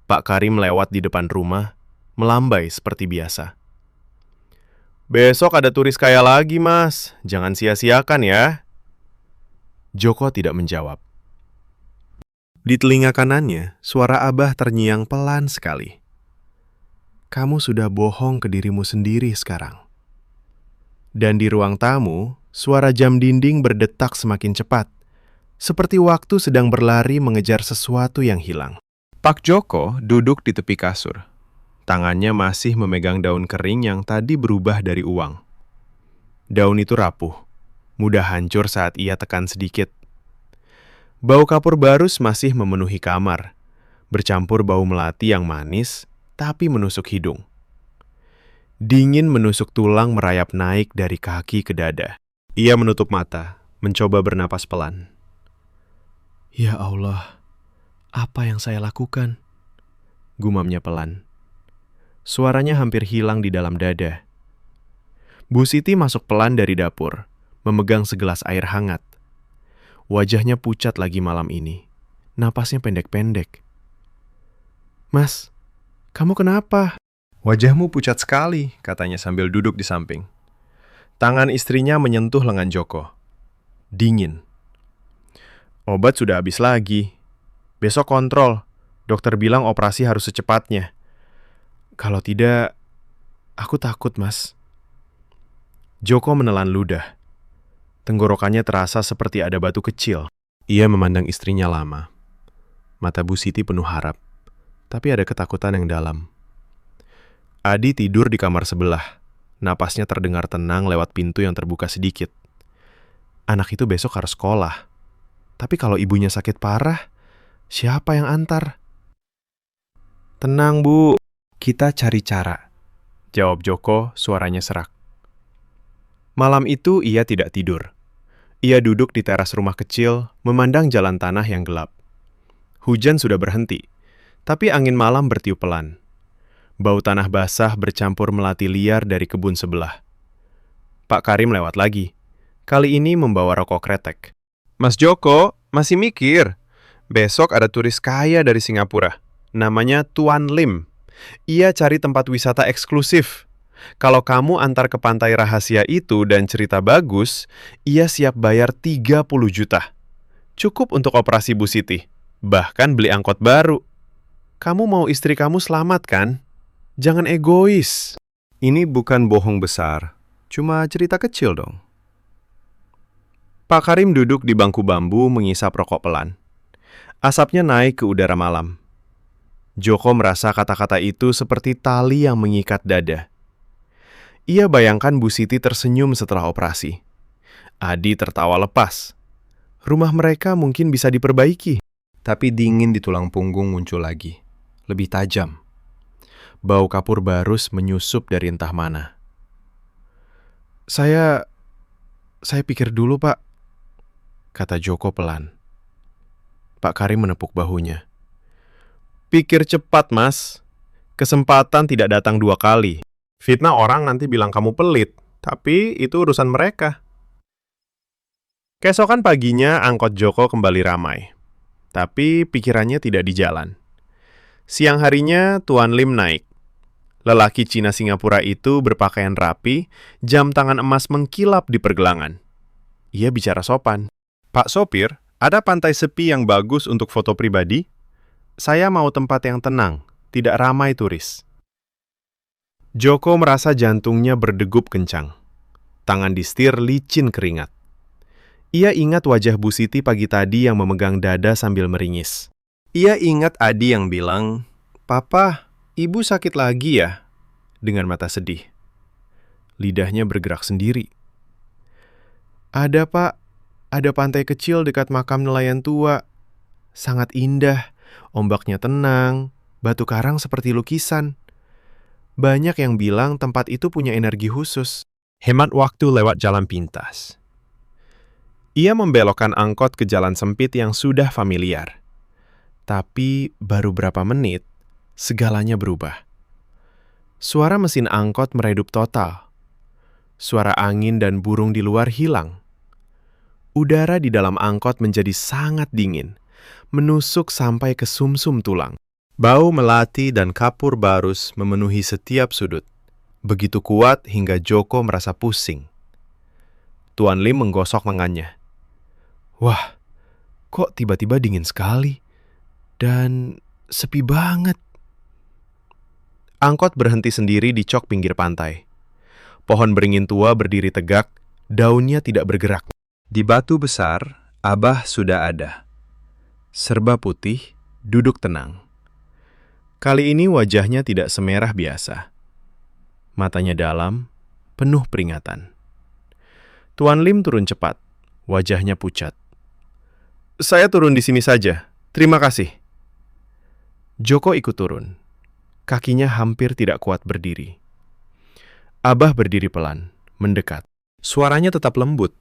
Speaker 1: Pak Karim lewat di depan rumah, melambai seperti biasa. Besok ada turis kaya lagi, Mas. Jangan sia-siakan ya. Joko tidak menjawab. Di telinga kanannya, suara Abah ternyiang pelan sekali. Kamu sudah bohong ke dirimu sendiri sekarang. Dan di ruang tamu, suara jam dinding berdetak semakin cepat, seperti waktu sedang berlari mengejar sesuatu yang hilang. Pak Joko duduk di tepi kasur. Tangannya masih memegang daun kering yang tadi berubah dari uang. Daun itu rapuh, mudah hancur saat ia tekan sedikit. Bau kapur barus masih memenuhi kamar, bercampur bau melati yang manis, tapi menusuk hidung. Dingin menusuk tulang merayap naik dari kaki ke dada. Ia menutup mata, mencoba bernapas pelan. Ya Allah, apa yang saya lakukan? Gumamnya pelan. Suaranya hampir hilang di dalam dada. Bu Siti masuk pelan dari dapur, memegang segelas air hangat. Wajahnya pucat lagi malam ini. Napasnya pendek-pendek. Mas, kamu kenapa? Wajahmu pucat sekali, katanya sambil duduk di samping. Tangan istrinya menyentuh lengan Joko. Dingin. Obat sudah habis lagi. Besok kontrol. Dokter bilang operasi harus secepatnya. Kalau tidak, aku takut, Mas. Joko menelan ludah. Tenggorokannya terasa seperti ada batu kecil. Ia memandang istrinya lama. Mata Bu Siti penuh harap, tapi ada ketakutan yang dalam. Adi tidur di kamar sebelah. Napasnya terdengar tenang lewat pintu yang terbuka sedikit. Anak itu besok harus sekolah. Tapi kalau ibunya sakit parah, siapa yang antar? Tenang, Bu. Kita cari cara, jawab Joko, suaranya serak. Malam itu ia tidak tidur. Ia duduk di teras rumah kecil, memandang jalan tanah yang gelap. Hujan sudah berhenti, tapi angin malam bertiup pelan. Bau tanah basah bercampur melati liar dari kebun sebelah. Pak Karim lewat lagi. Kali ini membawa rokok kretek. Mas Joko, masih mikir? Besok ada turis kaya dari Singapura. Namanya Tuan Lim. Ia cari tempat wisata eksklusif. Kalau kamu antar ke pantai rahasia itu dan cerita bagus, ia siap bayar 30 juta. Cukup untuk operasi Bu Siti. Bahkan beli angkot baru. Kamu mau istri kamu selamat kan? Jangan egois. Ini bukan bohong besar, cuma cerita kecil dong. Pak Karim duduk di bangku bambu mengisap rokok pelan. Asapnya naik ke udara malam. Joko merasa kata-kata itu seperti tali yang mengikat dada. Ia bayangkan Bu Siti tersenyum setelah operasi. Adi tertawa lepas. Rumah mereka mungkin bisa diperbaiki. Tapi dingin di tulang punggung muncul lagi. Lebih tajam. Bau kapur barus menyusup dari entah mana. Saya pikir dulu, Pak, kata Joko pelan. Pak Karim menepuk bahunya. Pikir cepat, Mas. Kesempatan tidak datang 2 kali. Fitnah orang nanti bilang kamu pelit, tapi itu urusan mereka. Keesokan paginya angkot Joko kembali ramai. Tapi pikirannya tidak di jalan. Siang harinya Tuan Lim naik. Lelaki Cina Singapura itu berpakaian rapi, jam tangan emas mengkilap di pergelangan. Ia bicara sopan. Pak sopir, ada pantai sepi yang bagus untuk foto pribadi? Saya mau tempat yang tenang, tidak ramai turis. Joko merasa jantungnya berdegup kencang. Tangan di setir licin keringat. Ia ingat wajah Bu Siti pagi tadi yang memegang dada sambil meringis. Ia ingat Adi yang bilang, "Papa, Ibu sakit lagi ya?" dengan mata sedih. Lidahnya bergerak sendiri. Ada, Pak. Ada pantai kecil dekat makam nelayan tua. Sangat indah. Ombaknya tenang. Batu karang seperti lukisan. Banyak yang bilang tempat itu punya energi khusus. Hemat waktu lewat jalan pintas. Ia membelokkan angkot ke jalan sempit yang sudah familiar. Tapi baru berapa menit, segalanya berubah. Suara mesin angkot meredup total. Suara angin dan burung di luar hilang. Udara di dalam angkot menjadi sangat dingin, menusuk sampai ke sumsum tulang. Bau melati dan kapur barus memenuhi setiap sudut. Begitu kuat hingga Joko merasa pusing. Tuan Lim menggosok lengannya. Wah, kok tiba-tiba dingin sekali? Dan sepi banget. Angkot berhenti sendiri di cok pinggir pantai. Pohon beringin tua berdiri tegak, daunnya tidak bergerak. Di batu besar, Abah sudah ada. Serba putih, duduk tenang. Kali ini wajahnya tidak semerah biasa. Matanya dalam, penuh peringatan. Tuan Lim turun cepat, wajahnya pucat. Saya turun di sini saja, terima kasih. Joko ikut turun. Kakinya hampir tidak kuat berdiri. Abah berdiri pelan, mendekat. Suaranya tetap lembut,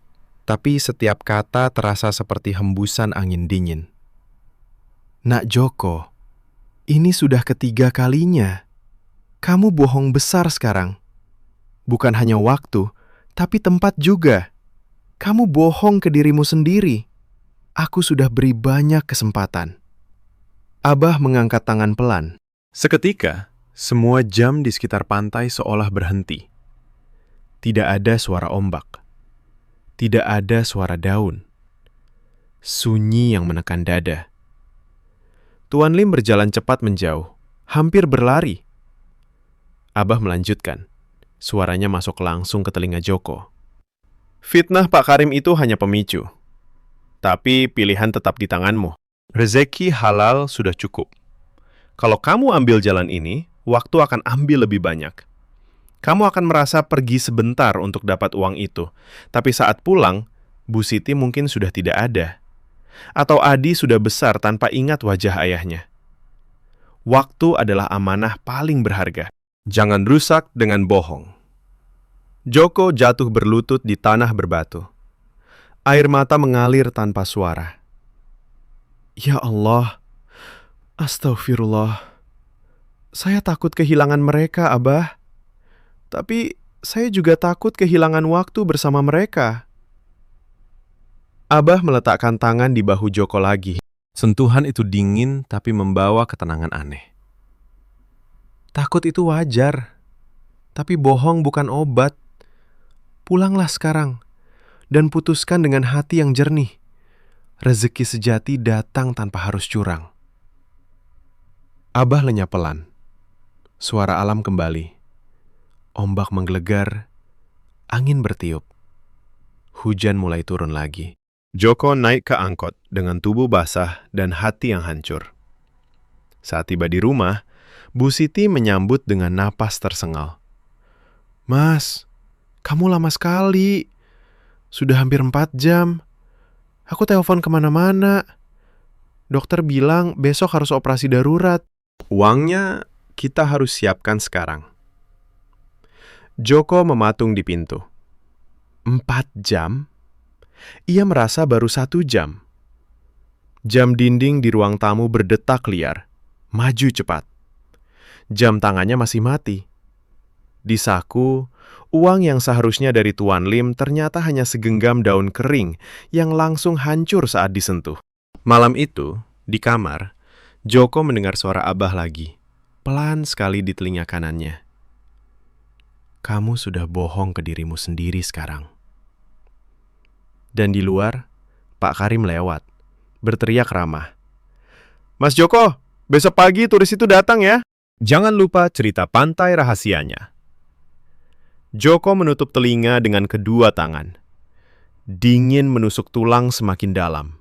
Speaker 1: tapi setiap kata terasa seperti hembusan angin dingin. Nak Joko, ini sudah ketiga kalinya. Kamu bohong besar sekarang. Bukan hanya waktu, tapi tempat juga. Kamu bohong ke dirimu sendiri. Aku sudah beri banyak kesempatan. Abah mengangkat tangan pelan. Seketika, Semua jam di sekitar pantai seolah berhenti. Tidak ada suara ombak. Tidak ada suara daun. Sunyi yang menekan dada. Tuan Lim berjalan cepat menjauh, hampir berlari. Abah melanjutkan. Suaranya masuk langsung ke telinga Joko. Fitnah Pak Karim itu hanya pemicu. Tapi pilihan tetap di tanganmu. Rezeki halal sudah cukup. Kalau kamu ambil jalan ini, waktu akan ambil lebih banyak. Kamu akan merasa pergi sebentar untuk dapat uang itu. Tapi saat pulang, Bu Siti mungkin sudah tidak ada. Atau Adi sudah besar tanpa ingat wajah ayahnya. Waktu adalah amanah paling berharga. Jangan rusak dengan bohong. Joko jatuh berlutut di tanah berbatu. Air mata mengalir tanpa suara. Ya Allah, astagfirullah. Saya takut kehilangan mereka, Abah. Tapi saya juga takut kehilangan waktu bersama mereka. Abah meletakkan tangan di bahu Joko lagi. Sentuhan itu dingin tapi membawa ketenangan aneh. Takut itu wajar. Tapi bohong bukan obat. Pulanglah sekarang dan putuskan dengan hati yang jernih. Rezeki sejati datang tanpa harus curang. Abah lenyap pelan. Suara alam kembali. Ombak menggelegar. Angin bertiup. Hujan mulai turun lagi. Joko naik ke angkot dengan tubuh basah dan hati yang hancur. Saat tiba di rumah, Bu Siti menyambut dengan napas tersengal. Mas, kamu lama sekali. Sudah hampir 4 jam. Aku telepon kemana-mana. Dokter bilang besok harus operasi darurat. Uangnya kita harus siapkan sekarang. Joko mematung di pintu. 4 jam? Ia merasa baru 1 jam. Jam dinding di ruang tamu berdetak liar. Maju cepat. Jam tangannya masih mati. Di saku, uang yang seharusnya dari Tuan Lim ternyata hanya segenggam daun kering yang langsung hancur saat disentuh. Malam itu, di kamar, Joko mendengar suara Abah lagi. Pelan sekali di telinga kanannya. Kamu sudah bohong ke dirimu sendiri sekarang. Dan di luar, Pak Karim lewat, berteriak ramah. Mas Joko, besok pagi turis itu datang ya. Jangan lupa cerita pantai rahasianya. Joko menutup telinga dengan kedua tangan. Dingin menusuk tulang semakin dalam.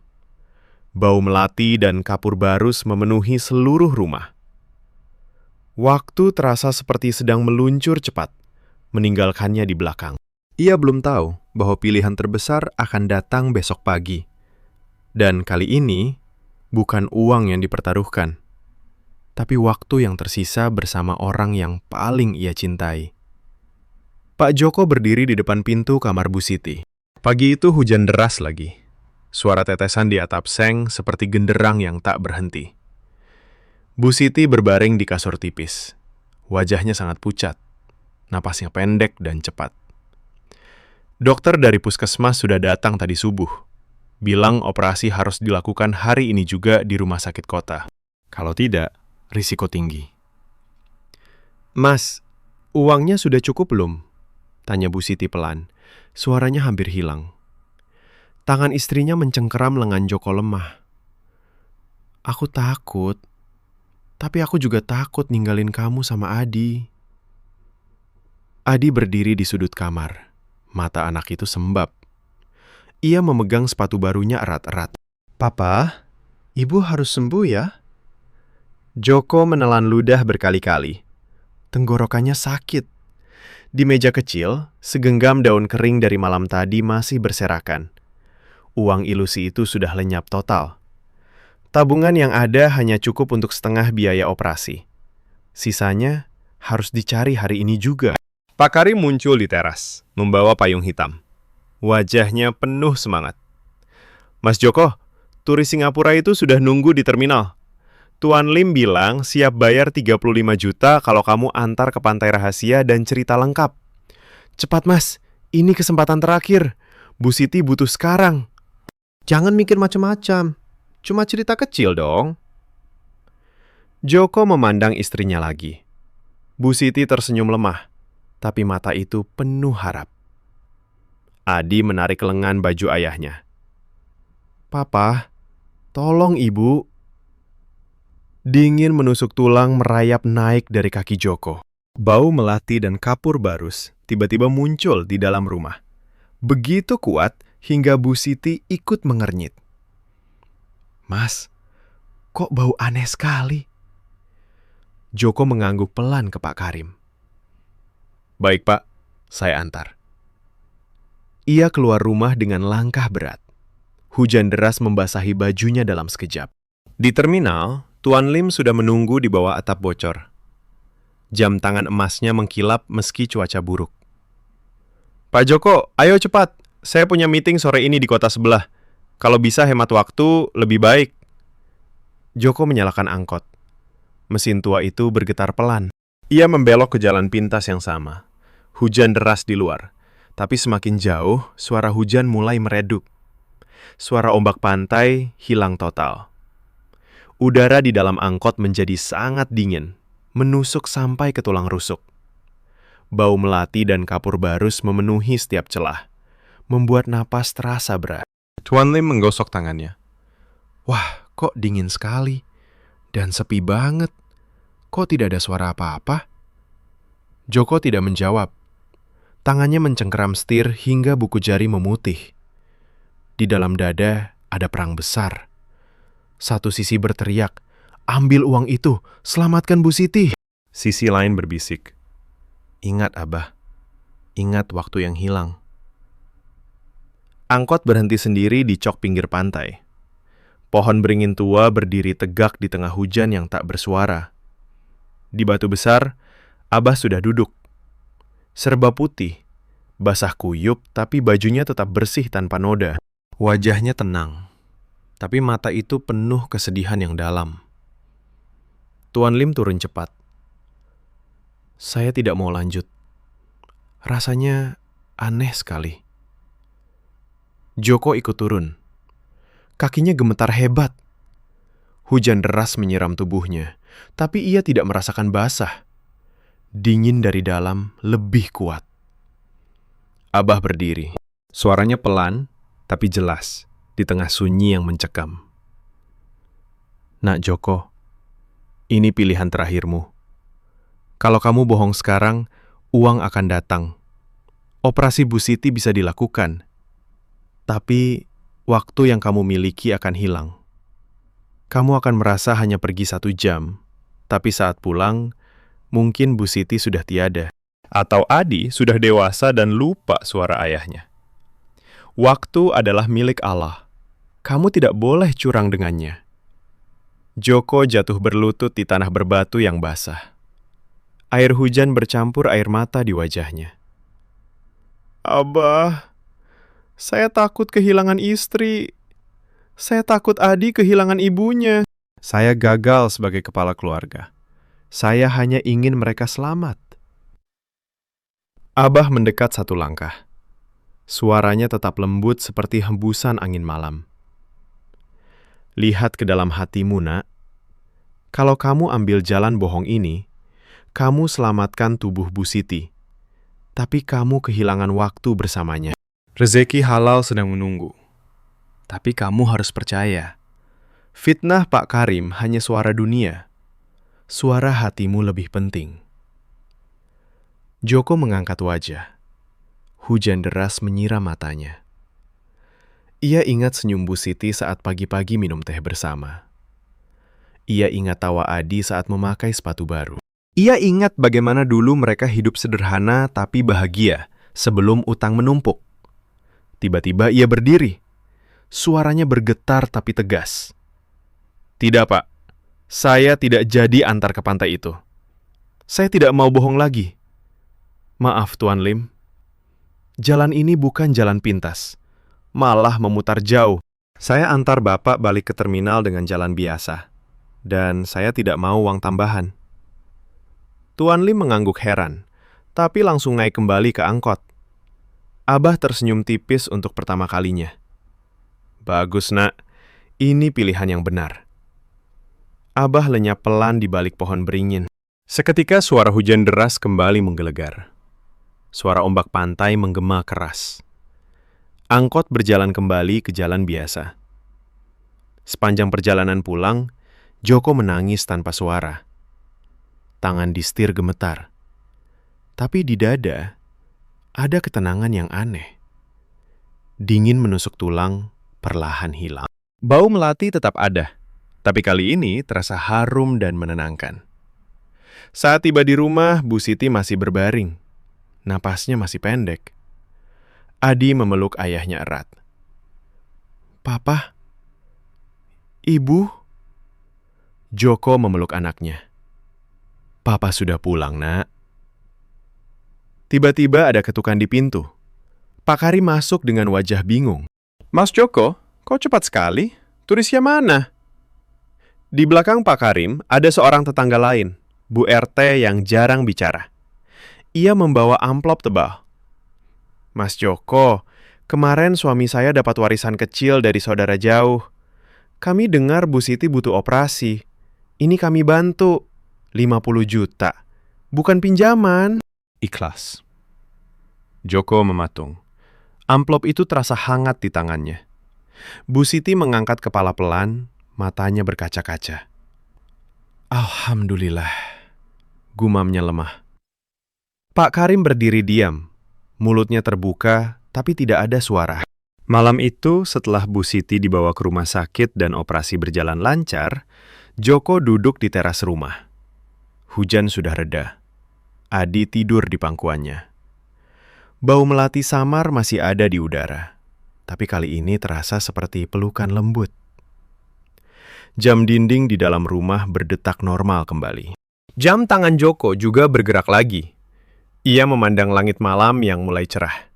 Speaker 1: Bau melati dan kapur barus memenuhi seluruh rumah. Waktu terasa seperti sedang meluncur cepat, meninggalkannya di belakang. Ia belum tahu bahwa pilihan terbesar akan datang besok pagi. Dan kali ini, bukan uang yang dipertaruhkan, tapi waktu yang tersisa bersama orang yang paling ia cintai. Pak Joko berdiri di depan pintu kamar Bu Siti. Pagi itu hujan deras lagi. Suara tetesan di atap seng seperti genderang yang tak berhenti. Bu Siti berbaring di kasur tipis. Wajahnya sangat pucat. Napasnya pendek dan cepat. Dokter dari puskesmas sudah datang tadi subuh. Bilang operasi harus dilakukan hari ini juga di rumah sakit kota. Kalau tidak, risiko tinggi. Mas, uangnya sudah cukup belum? Tanya Bu Siti pelan. Suaranya hampir hilang. Tangan istrinya mencengkeram lengan Joko lemah. Aku takut. Tapi aku juga takut ninggalin kamu sama Adi. Adi berdiri di sudut kamar. Mata anak itu sembab. Ia memegang sepatu barunya erat-erat. Papa, ibu harus sembuh ya? Joko menelan ludah berkali-kali. Tenggorokannya sakit. Di meja kecil, segenggam daun kering dari malam tadi masih berserakan. Uang ilusi itu sudah lenyap total. Tabungan yang ada hanya cukup untuk setengah biaya operasi. Sisanya harus dicari hari ini juga. Pak Karim muncul di teras, membawa payung hitam. Wajahnya penuh semangat. Mas Joko, turis Singapura itu sudah nunggu di terminal. Tuan Lim bilang siap bayar 35 juta kalau kamu antar ke pantai rahasia dan cerita lengkap. Cepat mas, ini kesempatan terakhir. Bu Siti butuh sekarang. Jangan mikir macam-macam. Cuma cerita kecil dong. Joko memandang istrinya lagi. Bu Siti tersenyum lemah, tapi mata itu penuh harap. Adi menarik lengan baju ayahnya. "Papa, tolong ibu." Dingin menusuk tulang merayap naik dari kaki Joko. Bau melati dan kapur barus tiba-tiba muncul di dalam rumah. Begitu kuat hingga Bu Siti ikut mengernyit. "Mas, kok bau aneh sekali?" Joko mengangguk pelan ke Pak Karim. "Baik Pak, saya antar." Ia keluar rumah dengan langkah berat. Hujan deras membasahi bajunya dalam sekejap. Di terminal, Tuan Lim sudah menunggu di bawah atap bocor. Jam tangan emasnya mengkilap meski cuaca buruk. "Pak Joko, ayo cepat. Saya punya meeting sore ini di kota sebelah. Kalau bisa hemat waktu, lebih baik." Joko menyalakan angkot. Mesin tua itu bergetar pelan. Ia membelok ke jalan pintas yang sama. Hujan deras di luar. Tapi semakin jauh, suara hujan mulai meredup. Suara ombak pantai hilang total. Udara di dalam angkot menjadi sangat dingin, menusuk sampai ke tulang rusuk. Bau melati dan kapur barus memenuhi setiap celah, membuat napas terasa berat. Tuan Lim menggosok tangannya. "Wah, kok dingin sekali. Dan sepi banget. Kok tidak ada suara apa-apa?" Joko tidak menjawab. Tangannya mencengkeram setir hingga buku jari memutih. Di dalam dada ada perang besar. Satu sisi berteriak, "Ambil uang itu, selamatkan Bu Siti." Sisi lain berbisik, "Ingat Abah, ingat waktu yang hilang." Angkot berhenti sendiri di cok pinggir pantai. Pohon beringin tua berdiri tegak di tengah hujan yang tak bersuara. Di batu besar, Abah sudah duduk. Serba putih, basah kuyup tapi bajunya tetap bersih tanpa noda. Wajahnya tenang, tapi mata itu penuh kesedihan yang dalam. Tuan Lim turun cepat. "Saya tidak mau lanjut. Rasanya aneh sekali." Joko ikut turun. Kakinya gemetar hebat. Hujan deras menyiram tubuhnya, tapi ia tidak merasakan basah. Dingin dari dalam lebih kuat. Abah berdiri. Suaranya pelan, tapi jelas, di tengah sunyi yang mencekam. "Nak Joko, ini pilihan terakhirmu. Kalau kamu bohong sekarang, uang akan datang. Operasi Bu Siti bisa dilakukan. Tapi waktu yang kamu miliki akan hilang. Kamu akan merasa hanya pergi 1 jam, tapi saat pulang, mungkin Bu Siti sudah tiada. Atau Adi sudah dewasa dan lupa suara ayahnya. Waktu adalah milik Allah. Kamu tidak boleh curang dengannya." Joko jatuh berlutut di tanah berbatu yang basah. Air hujan bercampur air mata di wajahnya. "Abah, saya takut kehilangan istri. Saya takut Adi kehilangan ibunya. Saya gagal sebagai kepala keluarga. Saya hanya ingin mereka selamat." Abah mendekat 1 langkah. Suaranya tetap lembut seperti hembusan angin malam. "Lihat ke dalam hatimu, Nak. Kalau kamu ambil jalan bohong ini, kamu selamatkan tubuh Bu Siti. Tapi kamu kehilangan waktu bersamanya. Rezeki halal sedang menunggu. Tapi kamu harus percaya, fitnah Pak Karim hanya suara dunia. Suara hatimu lebih penting." Joko mengangkat wajah. Hujan deras menyiram matanya. Ia ingat senyum Bu Siti saat pagi-pagi minum teh bersama. Ia ingat tawa Adi saat memakai sepatu baru. Ia ingat bagaimana dulu mereka hidup sederhana tapi bahagia sebelum utang menumpuk. Tiba-tiba ia berdiri. Suaranya bergetar tapi tegas. "Tidak, Pak. Saya tidak jadi antar ke pantai itu. Saya tidak mau bohong lagi. Maaf, Tuan Lim. Jalan ini bukan jalan pintas. Malah memutar jauh. Saya antar Bapak balik ke terminal dengan jalan biasa. Dan saya tidak mau uang tambahan." Tuan Lim mengangguk heran, tapi langsung naik kembali ke angkot. Abah tersenyum tipis untuk pertama kalinya. "Bagus, Nak. Ini pilihan yang benar." Abah lenyap pelan di balik pohon beringin. Seketika suara hujan deras kembali menggelegar. Suara ombak pantai menggema keras. Angkot berjalan kembali ke jalan biasa. Sepanjang perjalanan pulang, Joko menangis tanpa suara. Tangan di setir gemetar. Tapi di dada, ada ketenangan yang aneh. Dingin menusuk tulang, perlahan hilang. Bau melati tetap ada, tapi kali ini terasa harum dan menenangkan. Saat tiba di rumah, Bu Siti masih berbaring. Napasnya masih pendek. Adi memeluk ayahnya erat. "Papa? Ibu?" Joko memeluk anaknya. "Papa sudah pulang, Nak." Tiba-tiba ada ketukan di pintu. Pak Karim masuk dengan wajah bingung. "Mas Joko, kok cepat sekali? Turisnya mana?" Di belakang Pak Karim ada seorang tetangga lain, Bu RT yang jarang bicara. Ia membawa amplop tebal. "Mas Joko, kemarin suami saya dapat warisan kecil dari saudara jauh. Kami dengar Bu Siti butuh operasi. Ini kami bantu. 50 juta. Bukan pinjaman." Ikhlas. Joko mematung. Amplop itu terasa hangat di tangannya. Bu Siti mengangkat kepala pelan, matanya berkaca-kaca. "Alhamdulillah," gumamnya lemah. Pak Karim berdiri diam, mulutnya terbuka, tapi tidak ada suara. Malam itu, setelah Bu Siti dibawa ke rumah sakit dan operasi berjalan lancar, Joko duduk di teras rumah. Hujan sudah reda. Adi tidur di pangkuannya. Bau melati samar masih ada di udara, tapi kali ini terasa seperti pelukan lembut. Jam dinding di dalam rumah berdetak normal kembali. Jam tangan Joko juga bergerak lagi. Ia memandang langit malam yang mulai cerah.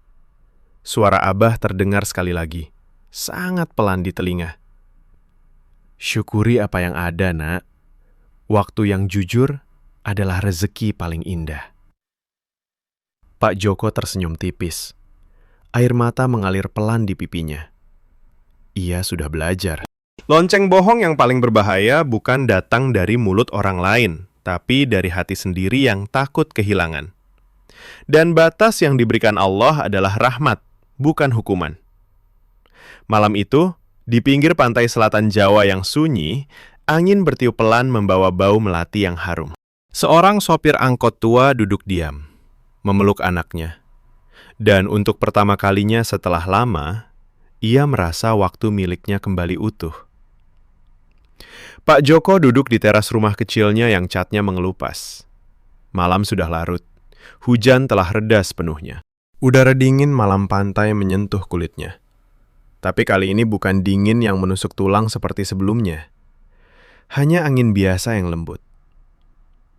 Speaker 1: Suara Abah terdengar sekali lagi, sangat pelan di telinga. "Syukuri apa yang ada, Nak. Waktu yang jujur adalah rezeki paling indah." Pak Joko tersenyum tipis. Air mata mengalir pelan di pipinya. Ia sudah belajar. Lonceng bohong yang paling berbahaya bukan datang dari mulut orang lain, tapi dari hati sendiri yang takut kehilangan. Dan batas yang diberikan Allah adalah rahmat, bukan hukuman. Malam itu, di pinggir pantai selatan Jawa yang sunyi, angin bertiup pelan membawa bau melati yang harum. Seorang sopir angkot tua duduk diam, memeluk anaknya. Dan untuk pertama kalinya setelah lama, ia merasa waktu miliknya kembali utuh. Pak Joko duduk di teras rumah kecilnya yang catnya mengelupas. Malam sudah larut. Hujan telah reda sepenuhnya. Udara dingin malam pantai menyentuh kulitnya. Tapi kali ini bukan dingin yang menusuk tulang seperti sebelumnya. Hanya angin biasa yang lembut.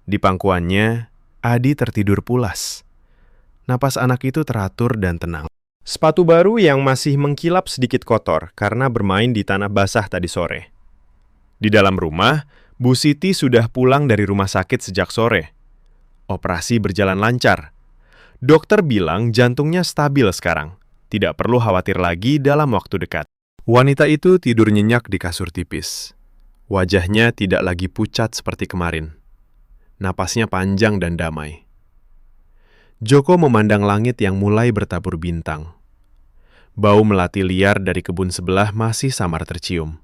Speaker 1: Di pangkuannya, Adi tertidur pulas. Napas anak itu teratur dan tenang. Sepatu baru yang masih mengkilap sedikit kotor karena bermain di tanah basah tadi sore. Di dalam rumah, Bu Siti sudah pulang dari rumah sakit sejak sore. Operasi berjalan lancar. Dokter bilang jantungnya stabil sekarang. Tidak perlu khawatir lagi dalam waktu dekat. Wanita itu tidur nyenyak di kasur tipis. Wajahnya tidak lagi pucat seperti kemarin. Napasnya panjang dan damai. Joko memandang langit yang mulai bertabur bintang. Bau melati liar dari kebun sebelah masih samar tercium.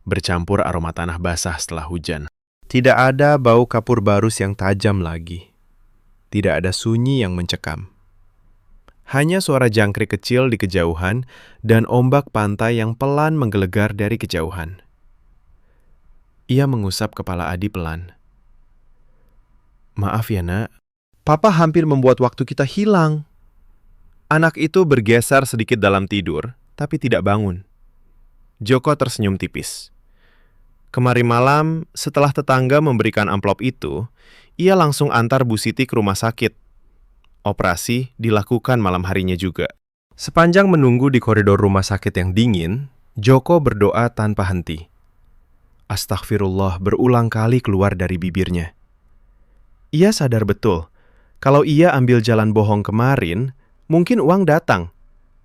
Speaker 1: Bercampur aroma tanah basah setelah hujan. Tidak ada bau kapur barus yang tajam lagi. Tidak ada sunyi yang mencekam. Hanya suara jangkrik kecil di kejauhan dan ombak pantai yang pelan menggelegar dari kejauhan. Ia mengusap kepala Adi pelan. "Maaf ya, Nak. Papa hampir membuat waktu kita hilang." Anak itu bergeser sedikit dalam tidur, tapi tidak bangun. Joko tersenyum tipis. Kemarin malam, setelah tetangga memberikan amplop itu, ia langsung antar Bu Siti ke rumah sakit. Operasi dilakukan malam harinya juga. Sepanjang menunggu di koridor rumah sakit yang dingin, Joko berdoa tanpa henti. Astaghfirullah berulang kali keluar dari bibirnya. Ia sadar betul, kalau ia ambil jalan bohong kemarin, mungkin uang datang.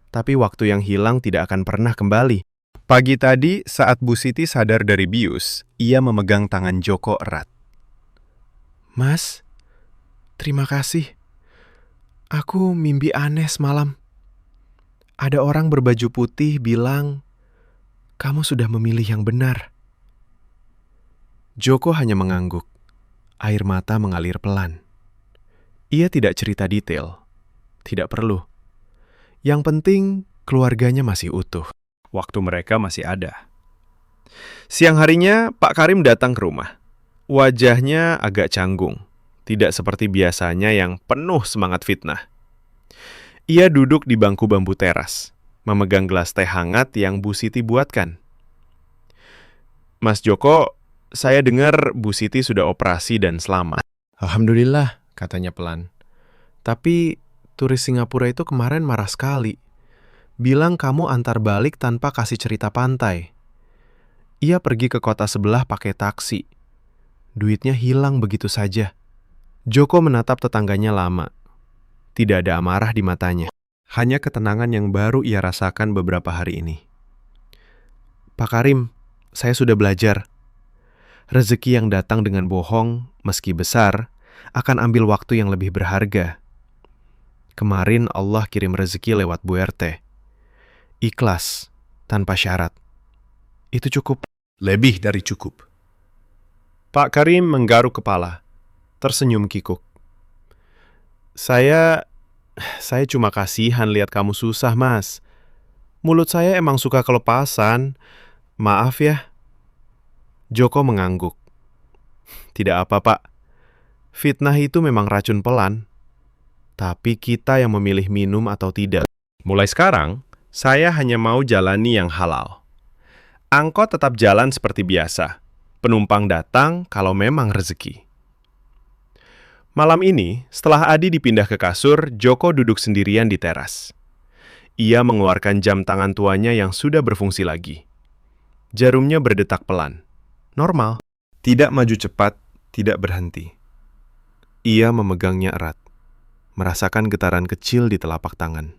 Speaker 1: Tapi waktu yang hilang tidak akan pernah kembali. Pagi tadi, saat Bu Siti sadar dari bius, ia memegang tangan Joko erat. Mas, terima kasih. Aku mimpi aneh semalam. Ada orang berbaju putih bilang, kamu sudah memilih yang benar. Joko hanya mengangguk. Air mata mengalir pelan. Ia tidak cerita detail. Tidak perlu. Yang penting, keluarganya masih utuh. Waktu mereka masih ada. Siang harinya, Pak Karim datang ke rumah. Wajahnya agak canggung. Tidak seperti biasanya yang penuh semangat fitnah. Ia duduk di bangku bambu teras, memegang gelas teh hangat yang Bu Siti buatkan. Mas Joko, saya dengar Bu Siti sudah operasi dan selamat. Alhamdulillah, katanya pelan. Tapi turis Singapura itu kemarin marah sekali. Bilang kamu antar balik tanpa kasih cerita pantai. Ia pergi ke kota sebelah pakai taksi. Duitnya hilang begitu saja. Joko menatap tetangganya lama. Tidak ada amarah di matanya. Hanya ketenangan yang baru ia rasakan beberapa hari ini. Pak Karim, saya sudah belajar. Rezeki yang datang dengan bohong, meski besar, akan ambil waktu yang lebih berharga. Kemarin Allah kirim rezeki lewat Bu RT. Ikhlas, tanpa syarat. Itu cukup. Lebih dari cukup. Pak Karim menggaruk kepala, tersenyum kikuk. Saya cuma kasihan lihat kamu susah, Mas. Mulut saya emang suka kelepasan. Maaf ya. Joko mengangguk. Tidak apa, Pak. Fitnah itu memang racun pelan. Tapi kita yang memilih minum atau tidak. Mulai sekarang, saya hanya mau jalani yang halal. Angkot tetap jalan seperti biasa. Penumpang datang kalau memang rezeki. Malam ini, setelah Adi dipindah ke kasur, Joko duduk sendirian di teras. Ia mengeluarkan jam tangan tuanya yang sudah berfungsi lagi. Jarumnya berdetak pelan. Normal. Tidak maju cepat, tidak berhenti. Ia memegangnya erat. Merasakan getaran kecil di telapak tangan.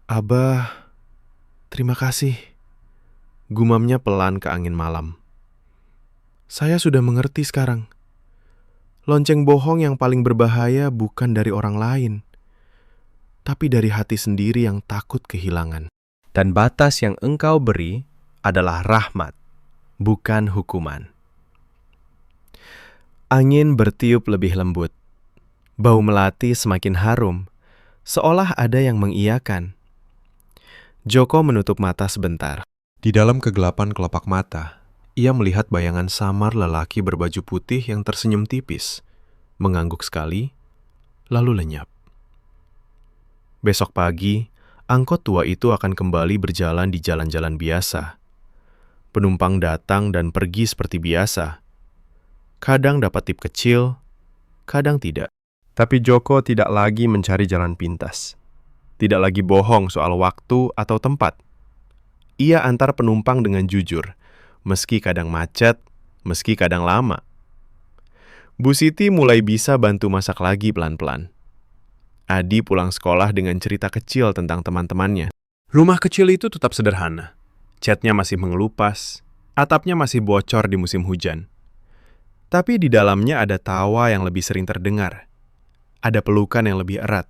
Speaker 1: Abah, terima kasih. Gumamnya pelan ke angin malam. Saya sudah mengerti sekarang. Lonceng bohong yang paling berbahaya bukan dari orang lain, tapi dari hati sendiri yang takut kehilangan. Dan batas yang engkau beri adalah rahmat, bukan hukuman. Angin bertiup lebih lembut. Bau melati semakin harum, seolah ada yang mengiyakan. Joko menutup mata sebentar. Di dalam kegelapan kelopak mata, ia melihat bayangan samar lelaki berbaju putih yang tersenyum tipis, mengangguk sekali, lalu lenyap. Besok pagi, angkot tua itu akan kembali berjalan di jalan-jalan biasa. Penumpang datang dan pergi seperti biasa. Kadang dapat tip kecil, kadang tidak. Tapi Joko tidak lagi mencari jalan pintas. Tidak lagi bohong soal waktu atau tempat. Ia antar penumpang dengan jujur, meski kadang macet, meski kadang lama. Bu Siti mulai bisa bantu masak lagi pelan-pelan. Adi pulang sekolah dengan cerita kecil tentang teman-temannya. Rumah kecil itu tetap sederhana. Catnya masih mengelupas, atapnya masih bocor di musim hujan. Tapi di dalamnya ada tawa yang lebih sering terdengar. Ada pelukan yang lebih erat.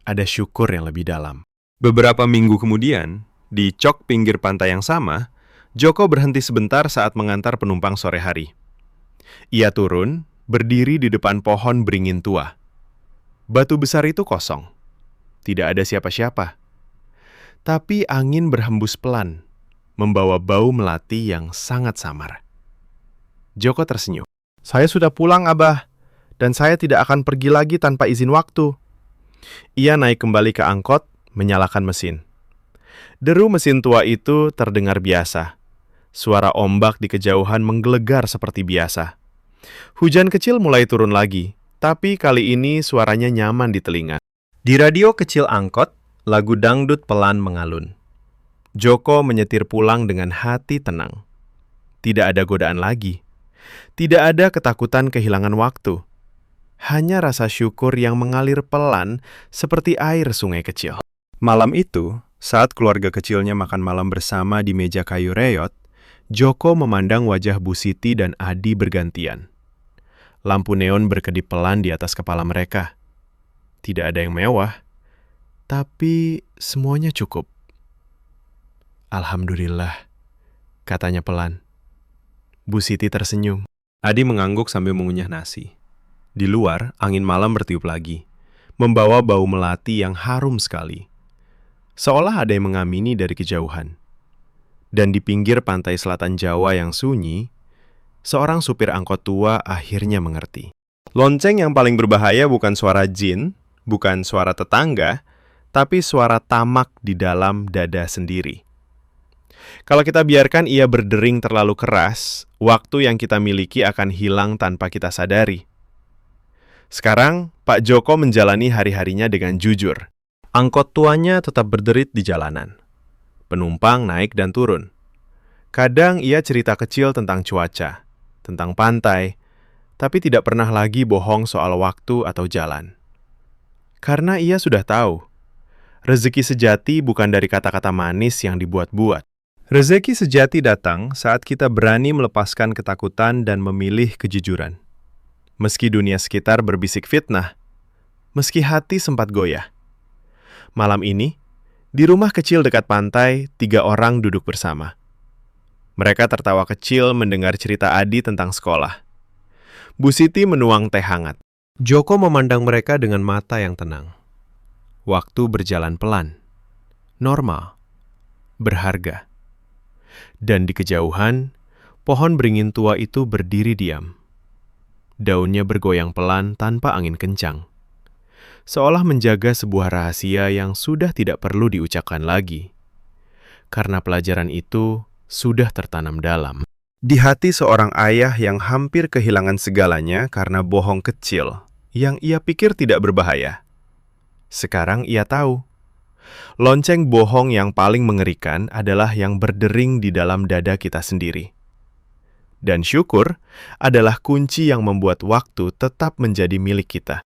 Speaker 1: Ada syukur yang lebih dalam. Beberapa minggu kemudian, di cok pinggir pantai yang sama, Joko berhenti sebentar saat mengantar penumpang sore hari. Ia turun, berdiri di depan pohon beringin tua. Batu besar itu kosong. Tidak ada siapa-siapa. Tapi angin berhembus pelan, membawa bau melati yang sangat samar. Joko tersenyum. Saya sudah pulang, Abah, dan saya tidak akan pergi lagi tanpa izin waktu. Ia naik kembali ke angkot, menyalakan mesin. Deru mesin tua itu terdengar biasa. Suara ombak di kejauhan menggelegar seperti biasa. Hujan kecil mulai turun lagi, tapi kali ini suaranya nyaman di telinga. Di radio kecil angkot, lagu dangdut pelan mengalun. Joko menyetir pulang dengan hati tenang. Tidak ada godaan lagi. Tidak ada ketakutan kehilangan waktu. Hanya rasa syukur yang mengalir pelan seperti air sungai kecil. Malam itu, saat keluarga kecilnya makan malam bersama di meja kayu reot, Joko memandang wajah Bu Siti dan Adi bergantian. Lampu neon berkedip pelan di atas kepala mereka. Tidak ada yang mewah, tapi semuanya cukup. Alhamdulillah, katanya pelan. Bu Siti tersenyum. Adi mengangguk sambil mengunyah nasi. Di luar, angin malam bertiup lagi, membawa bau melati yang harum sekali. Seolah ada yang mengamini dari kejauhan. Dan di pinggir pantai selatan Jawa yang sunyi, seorang supir angkot tua akhirnya mengerti. Lonceng yang paling berbahaya bukan suara jin, bukan suara tetangga, tapi suara tamak di dalam dada sendiri. Kalau kita biarkan ia berdering terlalu keras, waktu yang kita miliki akan hilang tanpa kita sadari. Sekarang, Pak Joko menjalani hari-harinya dengan jujur. Angkot tuanya tetap berderit di jalanan. Penumpang naik dan turun. Kadang ia cerita kecil tentang cuaca, tentang pantai, tapi tidak pernah lagi bohong soal waktu atau jalan. Karena ia sudah tahu, rezeki sejati bukan dari kata-kata manis yang dibuat-buat. Rezeki sejati datang saat kita berani melepaskan ketakutan dan memilih kejujuran. Meski dunia sekitar berbisik fitnah, meski hati sempat goyah. Malam ini, di rumah kecil dekat pantai, 3 orang duduk bersama. Mereka tertawa kecil mendengar cerita Adi tentang sekolah. Bu Siti menuang teh hangat. Joko memandang mereka dengan mata yang tenang. Waktu berjalan pelan, normal, berharga. Dan di kejauhan, pohon beringin tua itu berdiri diam. Daunnya bergoyang pelan tanpa angin kencang. Seolah menjaga sebuah rahasia yang sudah tidak perlu diucapkan lagi. Karena pelajaran itu sudah tertanam dalam. Di hati seorang ayah yang hampir kehilangan segalanya karena bohong kecil yang ia pikir tidak berbahaya. Sekarang ia tahu. Lonceng bohong yang paling mengerikan adalah yang berdering di dalam dada kita sendiri. Dan syukur adalah kunci yang membuat waktu tetap menjadi milik kita.